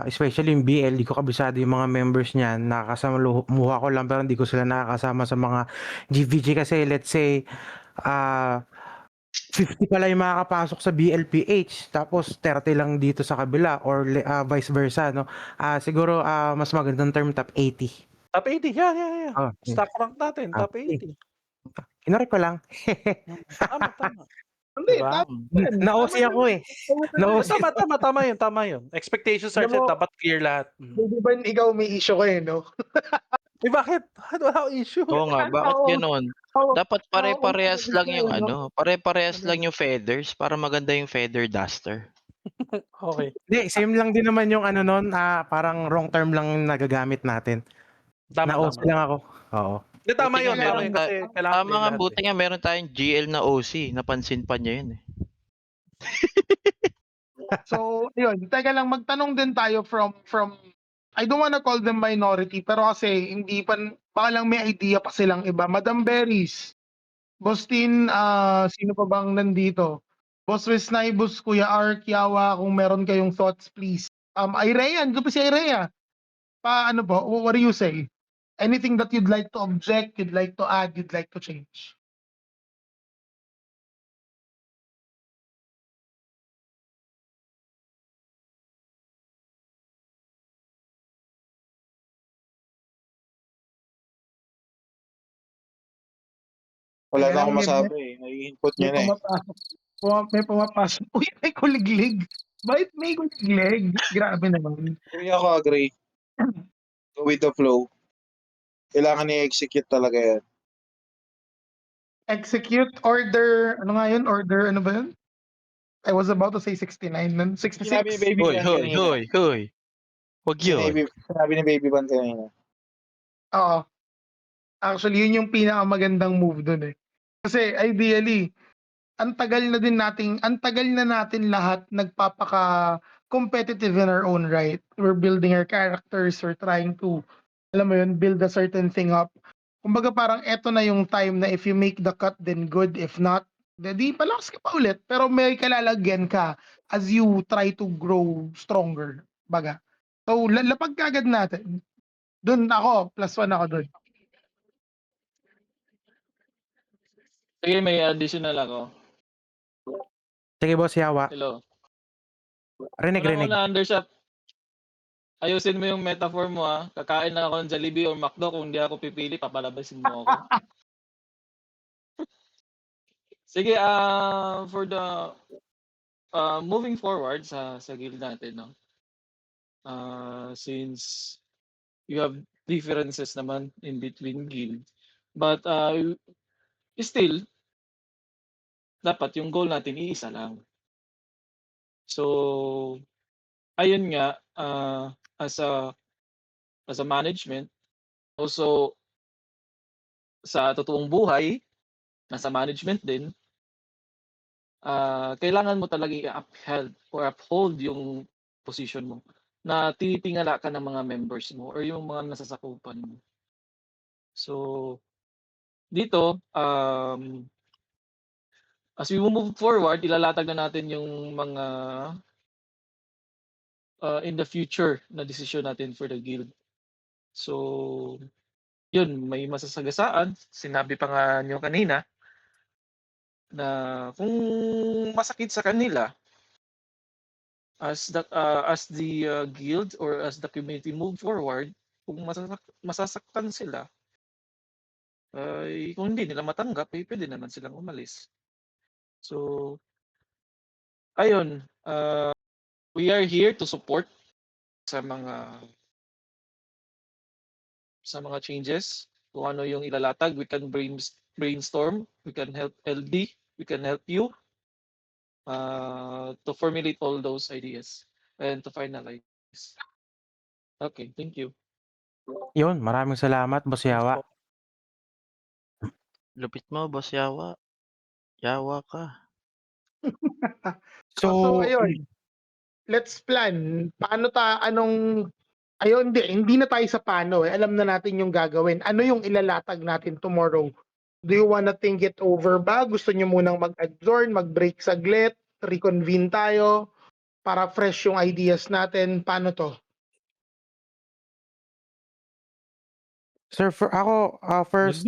especially yung BL, di ko kabisado yung mga members niyan. Nakakasama muha ko lang pero hindi ko sila nakakasama sa mga GVG kasi let's say 50 pala yung makakapasok sa BLPH tapos 30 lang dito sa kabila or vice versa, no? Siguro mas magandang term top 80. Top 80, yeah. Stock rank natin, top 80. Kinorek ko lang. Tama. Hindi, Diba? Na-OC ako eh. Tama yun. Expectations are Alam set, mo, dapat clear lahat. Di ba ikaw may issue ko eh, no? Bakit? Wala akong issue. Oo nga, bakit ganoon? Dapat pare-parehas lang yung pare-parehas lang yung feathers para maganda yung feather duster. Okay. Hindi, same lang din naman yung parang wrong term lang yung nagagamit natin. Na-OC lang ako. Oo. Tama yun kasi kailangan Tama nga, buti nga meron tayong GL na OC. Napansin pa niya yun eh. So, yun. Teka lang, magtanong din tayo from I don't wanna call them minority, pero kasi hindi pa, baka lang may idea pa silang iba. Madam Berries, Bostin, sino pa bang nandito? Boss Wisnay, Boss Kuya Ark, Yawa, kung meron kayong thoughts, please. Irea, ito pa si Irea. Ano po, what do you say? Anything that you'd like to object, you'd like to add, you'd like to change? Wala na Ayan, akong masabi eh. Nai-input niya na eh. May pumapasok. Uy, may kuliglig. Bakit may kuliglig? Grabe naman. Hindi ako agree. Go with the flow. Kailangan i-execute talaga yan. Execute order, ano nga yun? Order, ano ba yun? I was about to say 69, 66. Sinabi ni Baby Ban kanina. Hoy. Wag yun. Sinabi ni Baby Ban kanina. Oo. Actually, yun yung pinakamagandang move dun eh. Kasi ideally, ang tagal na natin lahat nagpapaka-competitive in our own right. We're building our characters, we're trying to, alam mo yun, build a certain thing up. Kumbaga parang eto na yung time na if you make the cut, then good. If not, Di palakas ka pa ulit, pero may kalalagyan ka as you try to grow stronger, baga. So, lapag ka agad natin. Dun ako, +1 ako dun. Sige, may additional ako. Sige, boss Yawa. Hello. Rinig. Unang-una, Undershot, ayusin mo yung metaphor mo ha. Kakain na ako ng Jollibee or McDo, kung hindi ako pipili, papalabasin mo ako. Sige, for the moving forward sa guild natin, no? Since you have differences naman in between guild, but still, dapat yung goal natin iisa lang. So, ayun nga, as a management, also sa totoong buhay, nasa management din, kailangan mo talaga i-uphold yung position mo na tinitingala ka ng mga members mo or yung mga nasasakupan mo. So, dito, as we move forward, ilalatag na natin yung mga in the future na desisyon natin for the guild. So, yun, may masasagasaan. Sinabi pa nga nyo kanina na kung masakit sa kanila as the guild or as the community move forward, kung masasaktan sila, kung hindi nila matanggap, pwede naman silang umalis. So, ayun, we are here to support sa mga changes. Kung ano yung ilalatag, we can brainstorm, we can help LD, we can help you to formulate all those ideas and to finalize. Okay, thank you. Yun, maraming salamat, boss Yawa. Lupit mo, boss Yawa. Yawa ka. So, ayun. Let's plan. Hindi na tayo sa paano eh. Alam na natin yung gagawin. Ano yung ilalatag natin tomorrow? Do you wanna think it over ba? Gusto nyo munang mag-adjourn, mag-break saglit, reconvene tayo para fresh yung ideas natin? Paano to? Sir, ako, first,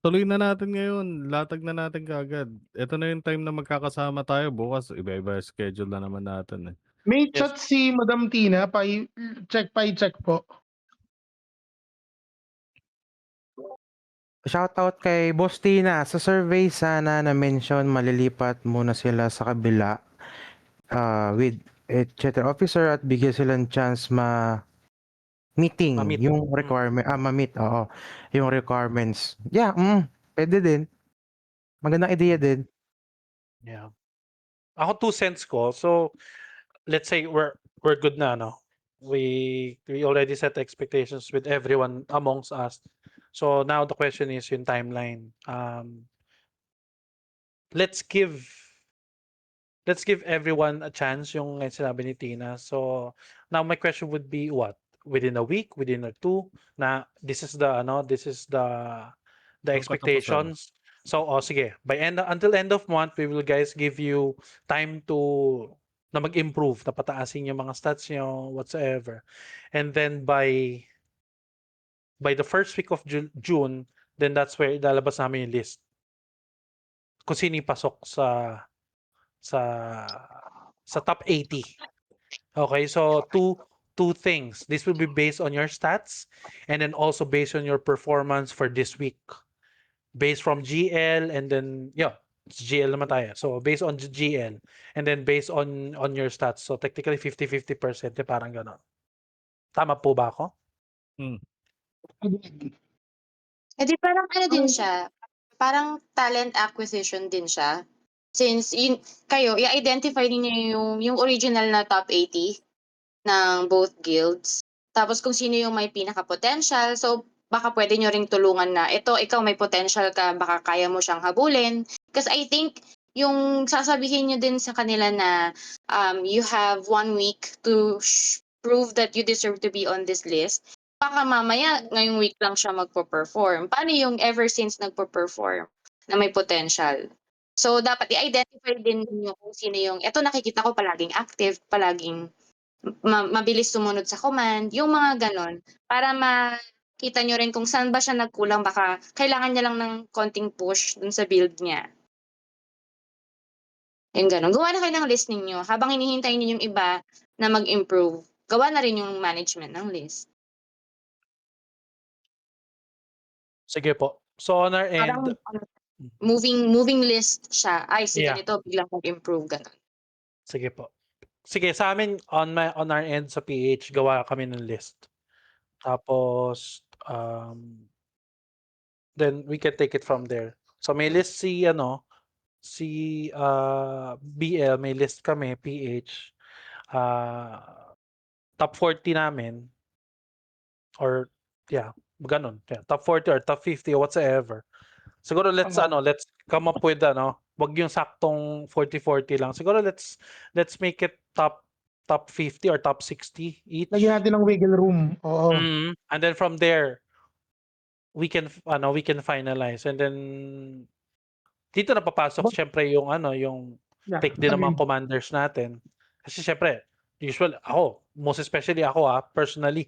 Tuloy na natin ngayon. Latag na natin kaagad. Ito na yung time na magkakasama tayo. Bukas, iba-iba schedule na naman natin. May chat si Madam Tina, check po. shoutout kay Boss Tina. Sa survey sana na-mention, malilipat muna sila sa kabila with etc. officer at bigyan silang chance meeting Ma-meet. yung requirement, ma-meet, oo, yung requirements. Yeah, pwede din. Magandang idea din. Yeah. Ako 2 cents ko. So, let's say we're good na, no? We already set expectations with everyone amongst us. So now the question is yung timeline. Let's give everyone a chance, yung sinabi ni Tina. So now my question would be what? Within a week, within a 2, na this is the expectations. So sige, until end of month, we will guys give you time na mag-improve, na pataasin yung mga stats nyo, whatsoever. And then by the first week of June, then that's where ilalabas namin yung list. Kung sino yung pasok sa top 80. Okay, so two things. This will be based on your stats and then also based on your performance for this week. Based from GL and then it's GL naman tayo. So based on GL and then based on your stats. So technically 50-50%, parang gano'n. Tama po ba ako? Di parang ano din siya, parang talent acquisition din siya. Since kayo, i-identify niyo yung original na top 80 ng both guilds. Tapos kung sino yung may pinaka-potential, so baka pwede nyo ring tulungan na, ikaw may potential ka, baka kaya mo siyang habulin. Because I think, yung sasabihin nyo din sa kanila na you have 1 week to prove that you deserve to be on this list, baka mamaya ngayong week lang siya magpo-perform. Paano yung ever since nagpo-perform na may potential? So, dapat i-identify din ninyo kung sino yung, eto nakikita ko palaging active, palaging mabilis sumunod sa command, yung mga gano'n. Para makita nyo rin kung saan ba siya nagkulang, baka kailangan niya lang ng konting push dun sa build niya. Yung gano'n. Gawa na kayo ng list ninyo. Habang hinihintay niyo yung iba na mag-improve, gawa na rin yung management ng list. Sige po. So on our Parang end, moving list siya. Ay, si Yeah. ganito, biglang mag-improve, gano'n. sige po. Sige, sa amin on our end sa PH, gawa kami ng list. Tapos, then we can take it from there. So may list si BL, may list kami, PH. Top 40 namin, or yeah, ganun. Yeah, top 40 or top 50 or whatsoever. Siguro let's come up with wag yung saktong 40-40 lang. Siguro let's make it top 50 or top 60 each. Lagyan natin ng wiggle room. Oo. And then from there, we can finalize, and then dito na papasok syempre yung yung pick din ng mga commanders natin. Kasi syempre, most especially ako personally,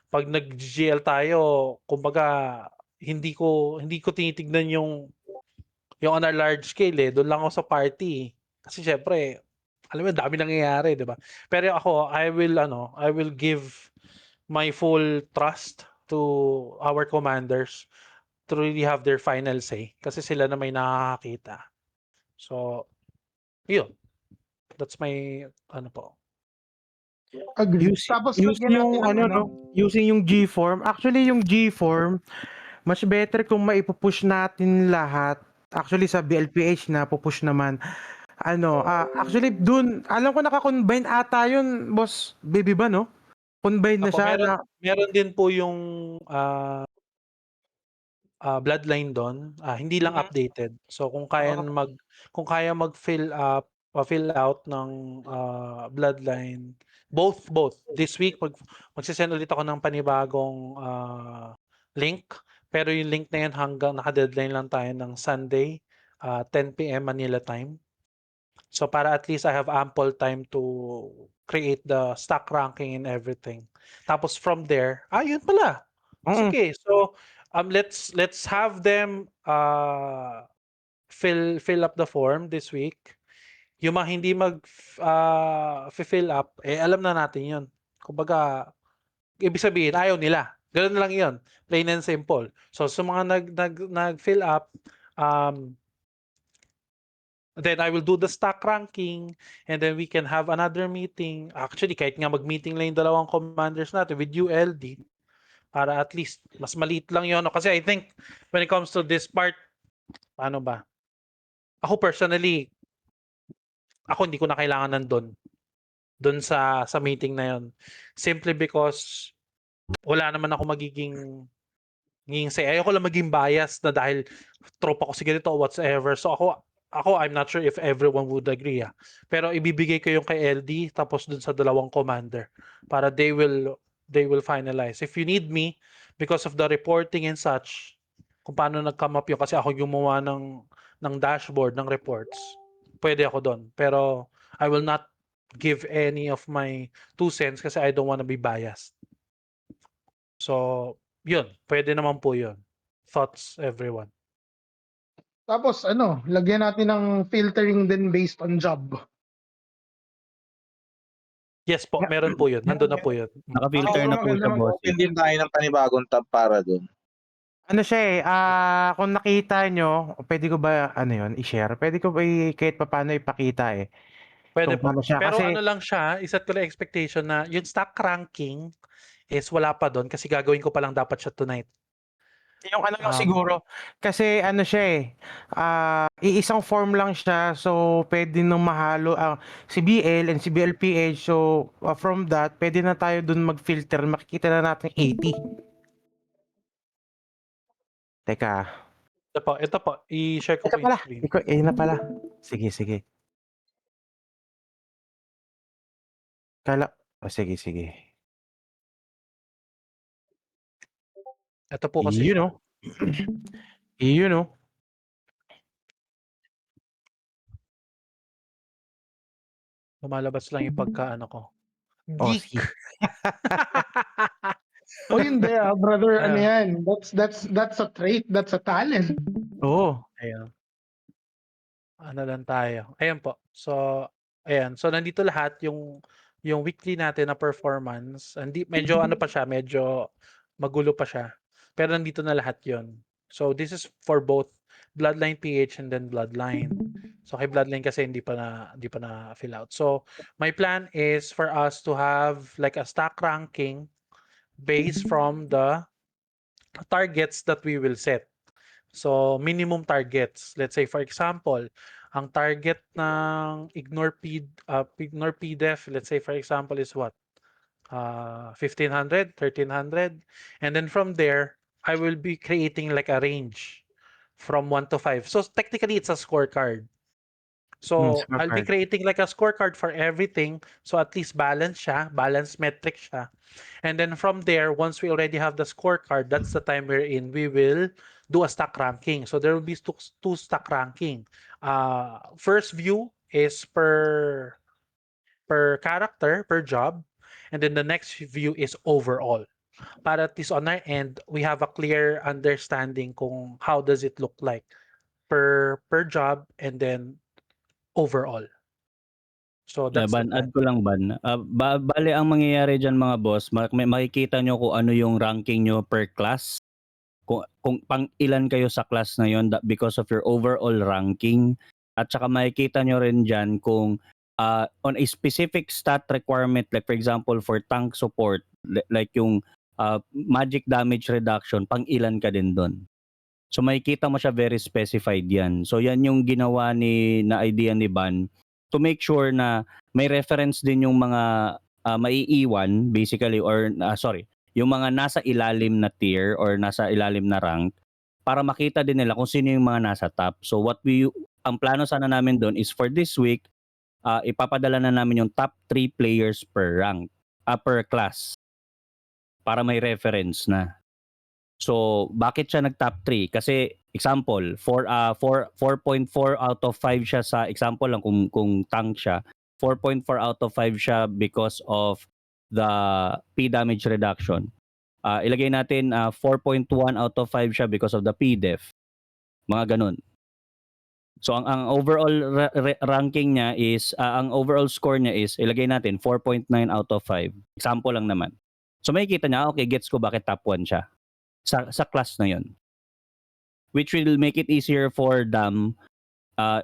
pag nag-GL tayo, kumbaga hindi ko tinitignan yung on a large scale doon lang ako sa party. Kasi syempre, alam mo, dami nangyayari, 'di ba? Pero ako, I will give my full trust to our commanders to really have their final say kasi sila na may nakakakita. So, yun. That's my po. Agree. Use Tapos use lagyan natin yung ng using yung G-form. Actually, yung G-form, mas better kung maipupush natin lahat. Actually, sa BLPH na pupush naman. Actually, dun, alam ko naka-combine ata yun, boss baby ba, no? Combine na Apo, siya na, meron din po yung bloodline doon, hindi lang updated. So kung kaya mag-fill fill out ng bloodline, both this week magse-send ulit ako ng panibagong link, pero yung link na yan hanggang naka-deadline lang tayo ng Sunday 10 PM Manila time. So para at least I have ample time to create the stock ranking and everything. Tapos from there, yun pala. Sige, so let's have them fill up the form this week. Yung mga hindi fill up, alam na natin yun. Kumbaga, ibig sabihin, ayaw nila. Ganun lang yun. Plain and simple. So sa mga nag-fill up, then I will do the stock ranking, and then we can have another meeting. Actually, kahit nga mag-meeting lang yung dalawang commanders natin with ULD, para at least mas maliit lang yun. Kasi I think when it comes to this part, paano ba? Ako personally, hindi ko na kailangan doon sa meeting na yun. Simply because wala naman ako magiging say. Ayoko lang maging bias na dahil tropa ko si ganito or whatsoever. So ako I'm not sure if everyone would agree. Pero ibibigay ko yung kay LD tapos dun sa dalawang commander para they will finalize. If you need me because of the reporting and such, kung paano nag-come up yun kasi ako gumawa ng dashboard ng reports, pwede ako doon. Pero I will not give any of my 2 cents kasi I don't wanna be biased. So, yun, pwede naman po yun. Thoughts, everyone? Tapos lagyan natin ng filtering din based on job. Yes po, meron po yun. Nandun na po yun. Naka-filter na po siya, boss. Open din tayo ng panibagong tab para dun. ano siya kung nakita nyo, pwede ko ba, i-share? Pwede ko ba kahit paano ipakita Pwede kung po. paano siya? Pero Kasi, lang siya, iset ko lang expectation na yung stock ranking is wala pa doon kasi gagawin ko pa lang dapat siya tonight. yung lang siguro, kasi siya iisang form lang siya, so pwede nang mahalo si BL and si BLPH, so from that, pwede na tayo dun mag-filter, makikita na natin 80. Teka, Ito po, i-share ko ito po yung pala, screen. na pala. Sige. Sige. Ito po kasi siya. Yun Lumalabas lang yung pagka-ano ko, Aussie. geek. O hindi brother, ano Ah. yan, that's a trait, that's a talent. Oo. Ayun. Ano lang tayo, ayan po. So, ayan. So, nandito lahat yung weekly natin na performance. Medyo ano pa siya, medyo magulo pa siya. Pero nandito na lahat yon. So, this is for both Bloodline PH and then Bloodline. So, kay Bloodline kasi hindi pa na fill out. So, my plan is for us to have like a stack ranking based from the targets that we will set. So, minimum targets. Let's say, for example, ang target ng Ignore PDEF, let's say, for example, is what? 1,500, 1,300. And then from there, I will be creating like a range from 1 to 5. So, technically, it's a scorecard. So, I'll be Scorecard. creating like a scorecard for everything. So, at least balance siya, balance metric siya. And then from there, once we already have the scorecard, that's the time we're in. We will do a stack ranking. So there will be two stack ranking. First view is per character, per job. And then the next view is overall. Para at least on our end, we have a clear understanding kung how does it look like per job and then overall. So that's the Ban, plan. add ko lang ban. Bale ang mangyayari diyan mga boss, makikita nyo kung ano yung ranking nyo per class. Kung pang ilan kayo sa class na yon because of your overall ranking. At saka makikita nyo rin diyan kung on a specific stat requirement, like for example for tank support, like yung magic damage reduction, pang ilan ka din doon. So makikita mo siya very specified yan. So yan yung ginawa na idea ni Ban to make sure na may reference din yung mga maiiwan basically or yung mga nasa ilalim na tier or nasa ilalim na rank para makita din nila kung sino yung mga nasa top. So ang plano sana namin doon is for this week ipapadala na namin yung top 3 players per rank, per class para may reference na. So, bakit siya nag-top 3? Kasi example, 4.4 out of 5 siya sa example lang kung tank siya. 4.4 out of 5 siya because of the P damage reduction. Ilagay natin 4.1 out of 5 siya because of the PDEF. Mga ganun. So ang overall ranking niya is ang overall score niya is ilagay natin 4.9 out of 5. Example lang naman. So makikita niya, okay, gets ko bakit top 1 siya sa class na yon, which will make it easier for them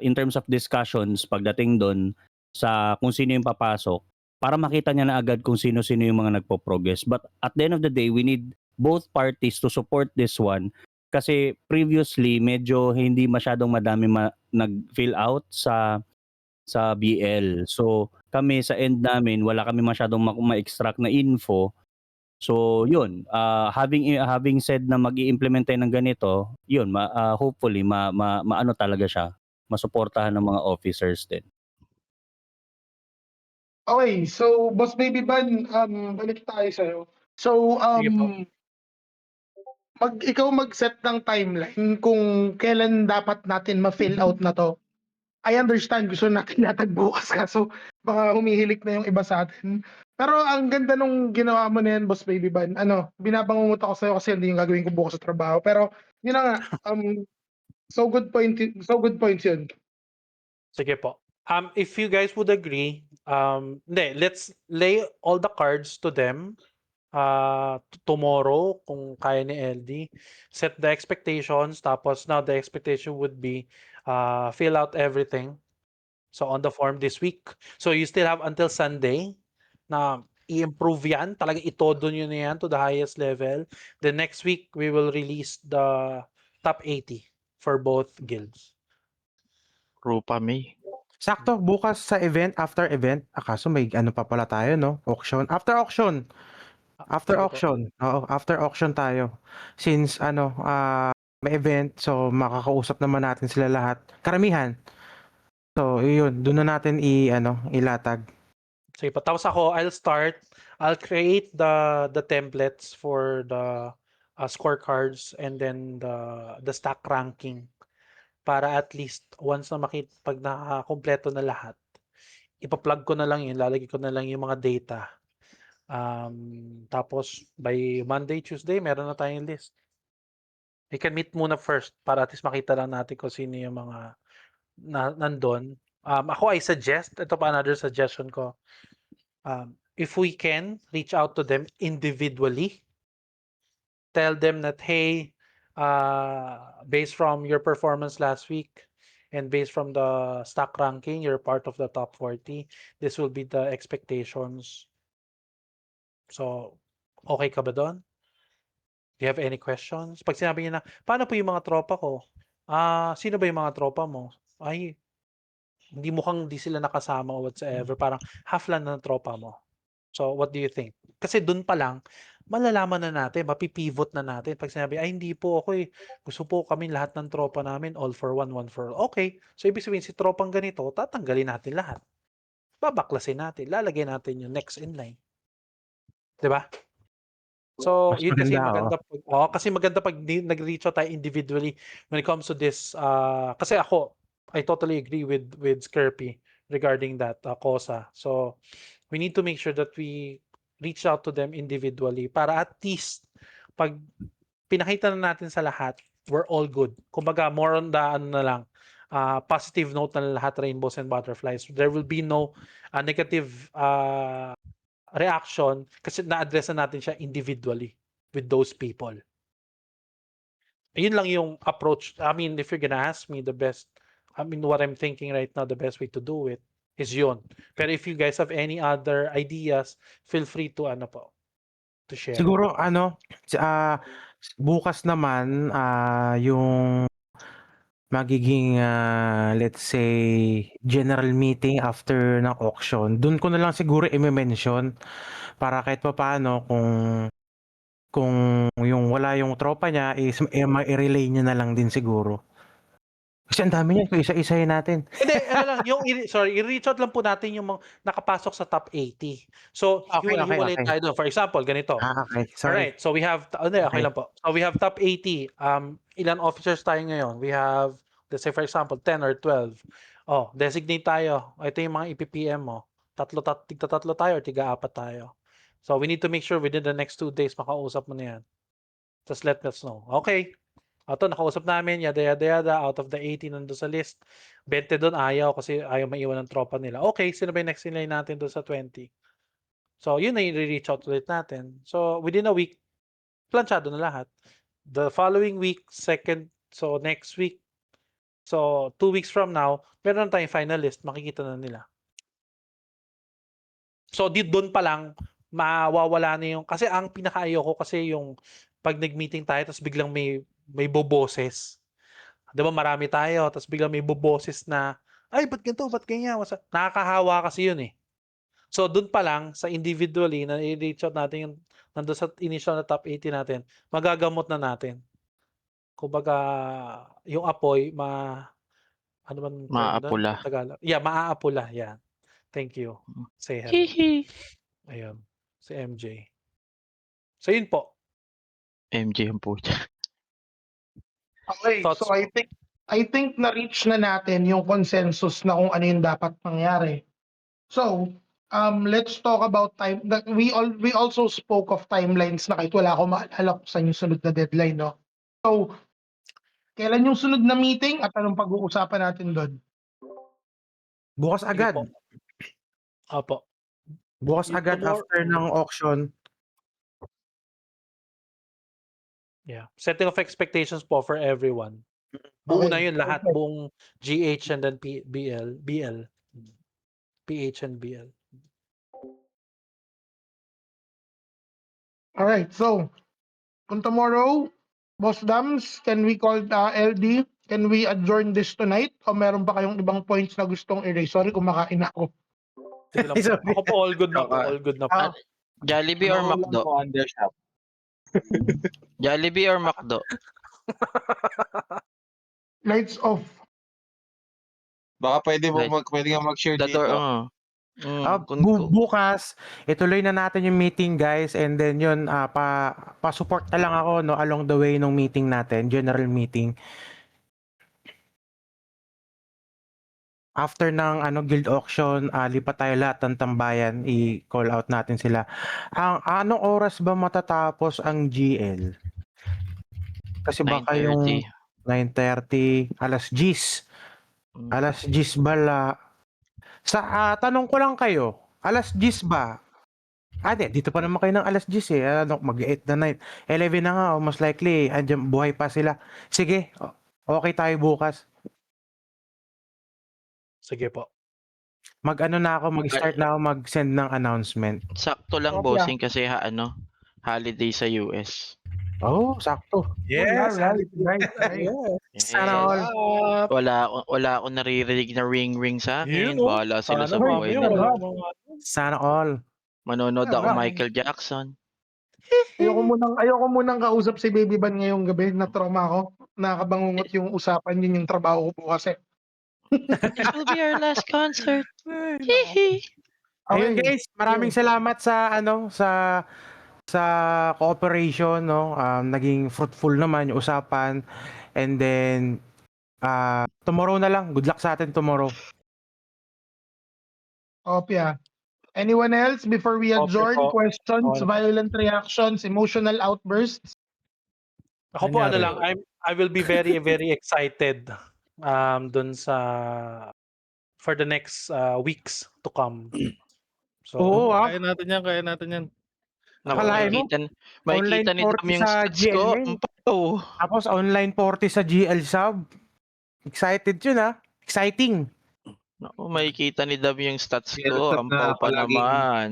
in terms of discussions pagdating doon sa kung sino yung papasok para makita niya na agad kung sino-sino yung mga nagpo-progress. But at the end of the day, we need both parties to support this one kasi previously medyo hindi masyadong madami nag-fill out sa BL. So kami sa end namin wala kami masyadong ma-extract na info. So yun, having said na mag-i-implement tayo ng ganito, yun hopefully maano talaga siya, masuportahan ng mga officers din. Okay, so Boss Baby Ban, balik tayo sa'yo. So, Sige po. ikaw mag-set ng timeline kung kailan dapat natin ma-fill out na to. I understand gusto natin yatag bukas kaso baka humihilik na yung iba sa atin. Pero ang ganda nung ginawa mo na yan, Boss Baby Ban. Binabangungot ako sa'yo kasi hindi yung gagawin ko bukas sa trabaho. Pero yun na nga, so good points yun. Sige po. If you guys would agree, let's lay all the cards to them tomorrow kung kaya ni LD. Set the expectations, tapos now the expectation would be fill out everything. So on the form this week. So you still have until Sunday na i-improve yan. Talaga itodo nyo na yan to the highest level. The next week, we will release the top 80 for both guilds. Rupa May. Sakto, bukas sa event, after event, kaso may ano pa pala tayo, no? Auction. After auction. After Sige po. auction. Oo, after auction tayo. Since may event, so makakausap naman natin sila lahat. Karamihan. So, yun, doon na natin ilatag. Sige po. Tapos ako, I'll create the templates for the scorecards and then the stack ranking para at least once na pag nakakompleto na lahat, ipa-plug ko na lang yun, lalagay ko na lang yung mga data. Tapos by Monday, Tuesday, meron na tayong list. We can meet muna first para at least makita lang natin kung sino yung mga nandun. Ako, I suggest, ito pa another suggestion ko, if we can reach out to them individually, tell them that, hey, based from your performance last week and based from the stock ranking, you're part of the top 40. This will be the expectations. So, okay ka ba doon? Do you have any questions? Pag sinabi niya na, paano po yung mga tropa ko? Sino ba yung mga tropa mo? Ay, hindi mukhang di sila nakasama or whatsoever. Parang half lang ng tropa mo. So, what do you think? Kasi dun pa lang, malalaman na natin, mapipivot na natin. Pag sinabi, ay hindi po ako eh. Gusto po kami lahat ng tropa namin, all for one, one for all. Okay. So, ibig sabihin, si tropang ganito, tatanggalin natin lahat. Babaklasin natin. Lalagay natin yung next in line. 'Di ba? So, Mas yun kasi maganda, maganda kasi maganda pag nag-reach out tayo individually when it comes to this, kasi ako, I totally agree with Skirpy regarding that, COSA. So, we need to make sure that we reach out to them individually para at least pag pinakita na natin sa lahat, we're all good. Kumbaga, more on the ano na lang, positive note na lahat, rainbows and butterflies. There will be no negative reaction kasi na-address na natin siya individually with those people. Ayun lang yung approach. I mean, if you're gonna ask me what I'm thinking right now, the best way to do it is yun. Pero if you guys have any other ideas, feel free to to share. Siguro bukas naman yung magiging let's say general meeting after ng auction. Doon ko na lang siguro i-mention para kahit papaano kung yung wala yung tropa niya is ma-relay niya na lang din siguro. Kasi ang dami niyan, so isa-isahin natin. Hindi, ano lang, i-reach out lang po natin yung mga nakapasok sa top 80. So, Okay. hiwalay tayo doon. For example, ganito. Okay. Sorry. Alright, so we have, okay Okay. lang po. So we have top 80. Ilan officers tayo ngayon? We have, let's say for example, 10 or 12. Oh, designate tayo. Ito yung mga ipipm mo. Tigta-tatlo tayo or tiga-apat tayo. So we need to make sure within the next 2 days makausap mo na yan. Just let us know. Okay. Ito, nakausap namin, yada yada yada, out of the 80 nandun sa list. 20 doon ayaw kasi ayaw maiwan ng tropa nila. Okay, sino ba yung next in line natin doon sa 20? So, yun na yung reach out ulit natin. So, within a week, planchado na lahat. The following week, so next week, so 2 weeks from now, meron na tayong finalist, makikita na nila. So, doon pa lang, mawawala na yung, kasi ang pinakaayaw ko kasi yung pag nag-meeting tayo, tapos biglang may boboses. Di ba marami tayo, tapos biglang may boboses na, ay, ba't ganito, ba't ganyan? Nakakahawa kasi yun eh. So, doon pa lang, sa individually, na i-reach out natin yung nandun sa initial na top 80 natin, magagamot na natin. Kumbaga, yung apoy, ano man term doon? Maapula. Tagalog? Yeah, maaapula. Yeah. Thank you. Say hello. Hihi. Ayun. Si MJ. So, yun po. MJ yung puta. Okay, Thoughts so I think na-reach na natin yung consensus na kung ano yung dapat mangyari. So, let's talk about time. We also spoke of timelines na kahit wala akong maalala kung saan yung sunod na deadline, no? So, kailan yung sunod na meeting at anong pag-uusapan natin doon? Bukas Sige agad. po. Opo. Bukas agad after ng auction. Yeah. Setting of expectations po for everyone. Buo na Okay, yun lahat. perfect. Buong GH and then BL. PH and BL. Alright, so, kung tomorrow, Boss Dams, can we call LD? Can we adjourn this tonight? O meron pa kayong ibang points na gustong i-raise? Sorry, kumakain ako. Sige lang po. Sorry. Ako po all good na po. All good na po. Jollibee or McDo? Undershop. Jollibee or McDo? Lights off. Baka pwede Right. pwede nga mag-share The door, dito. Bukas, ituloy na natin yung meeting guys and then yun, pa-support na lang ako no, along the way ng meeting natin, general meeting. after ng guild auction, lipat tayo lahat ng tambayan, i-call out natin sila. Anong oras ba matatapos ang GL? Kasi baka yung 9:30, alas 10. Alas 10 bala. Tanong ko lang kayo, alas 10 ba? Dito pa naman kayo ng alas 10 eh. Mag-8 na night. 11 na nga, most likely, andyan, buhay pa sila. Sige, okay tayo bukas. Sige po. Mag-start na ako mag-send ng announcement. Sakto lang, Kopya. bossing, kasi holiday sa US. Oh, sakto. Yes, right. Sana all. Wala akong naririnig na ring sa akin. Yun, oh. Bahala sila sa Sana buhay mamaya nila. wala mga Sana all. Manonood ako Wala. Michael Jackson. Ayoko munang kausap si Baby Ban ngayong gabi. Na-trauma ako. Nakakabangungot yung usapan, yun yung trabaho ko po kasi. This will be our last concert. Ayun guys, maraming salamat sa cooperation, no. Naging fruitful naman yung usapan. And then tomorrow na lang. Good luck sa atin tomorrow. Opya. Anyone else before we adjourn? po. Questions, Okay. violent reactions, emotional outbursts? Ako po Nangyari. I will be very very excited dun sa for the next weeks to come. So Oo, Kaya natin yan. Naku, Akalain mo, makikita ni Dam 40 yung sa stats ko. GL. Ang pato. Tapos online 40 sa GL sub. Excited yun Exciting. Naku, makikita ni Dam yung stats Pero ko. stat Ang na pa palaging- naman.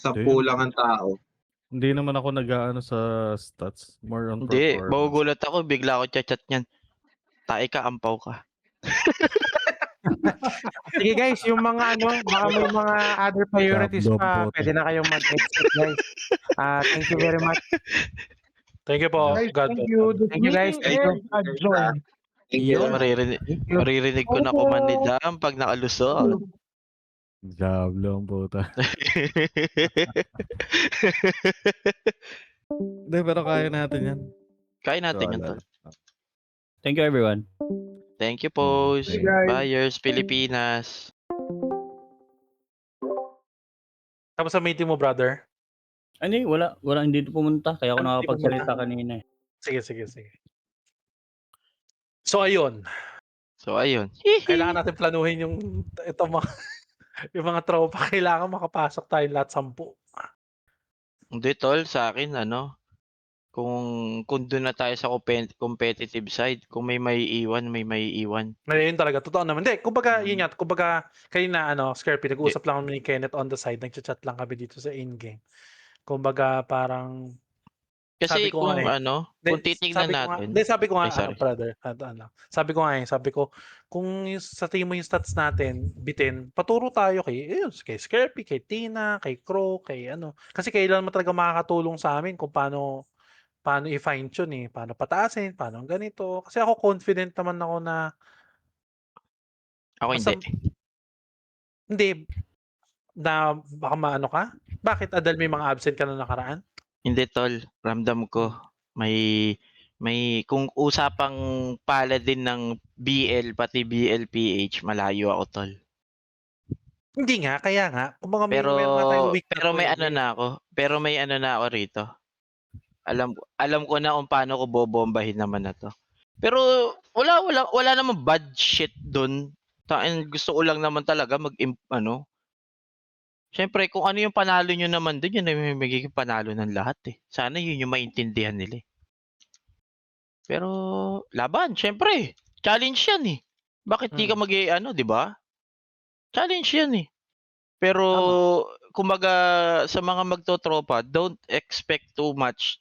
10 lang ang tao. Hindi naman ako nag-aano sa stats. More on Hindi, performance. magugulat ako. Bigla ako chat niyan. Tae ka, ampaw ka. Sige guys, yung mga baka may mga other priorities Gabdom pa, po. pwede na kayong mag-exit guys. Thank you very much. thank you po. Guys, God thank bless. you. This Thank you, guys. meeting is adjourned. Thank you. Maririnig ko na kuman ni Dam pag nakalusot. Jablong puta. Hindi, pero kaya natin yan. Kaya natin yun, Wala. tol. Thank you everyone. Thank you, Pose. Hey, guys. Buyers, Pilipinas. Tapos sa meeting mo, brother? Wala hindi pumunta kaya ako Hindi nakakapagsalita kanina eh. Sige. So ayun, So, ayun. kailangan natin planuhin yung mga tropa. Kailangan makapasok tayo lahat 10. Hindi, tol, sa akin, kung doon na tayo sa competitive side, kung may iwan. Ngayon talaga, totoo naman. Hindi, kumbaga, yun nga, kumbaga, kanina, Scarpy, nag-uusap lang kami ni Kenneth on the side, nag-chat lang kami dito sa in-game. Kumbaga, parang, Kasi sabi ko kung nga kung titignan natin. sabi ko nga, sorry. brother, sabi ko, kung sa tingin mo yung stats natin, bitin, paturo tayo kay Scarpy, kay Tina, kay Crow, kay Kasi kailan mo talaga makakatulong sa amin kung paano i-fine tune paano pataasin, paano ganito. Kasi ako confident naman ako na Ako basta- hindi. hindi na baka maano ka. Bakit Adal may mga absent ka na nakaraan? Hindi, tol. Ramdam ko. May kung usapang pala din ng BL, pati BLPH, malayo ako, tol. Hindi nga, kaya nga. Kumbaga Pero meron nga tayong weak pero may ano na ako rito. Alam ko na kung paano ko bobombahin naman na to. Pero wala namang bad shit doon. Gusto ko lang naman talaga Siyempre, kung ano yung panalo nyo naman doon, yun ay magiging panalo ng lahat eh. Sana yun yung maintindihan nila eh. Pero, laban, siyempre. Challenge yan eh. Bakit di ka di ba? Challenge yan eh. Pero, kumbaga, sa mga magtotropa, don't expect too much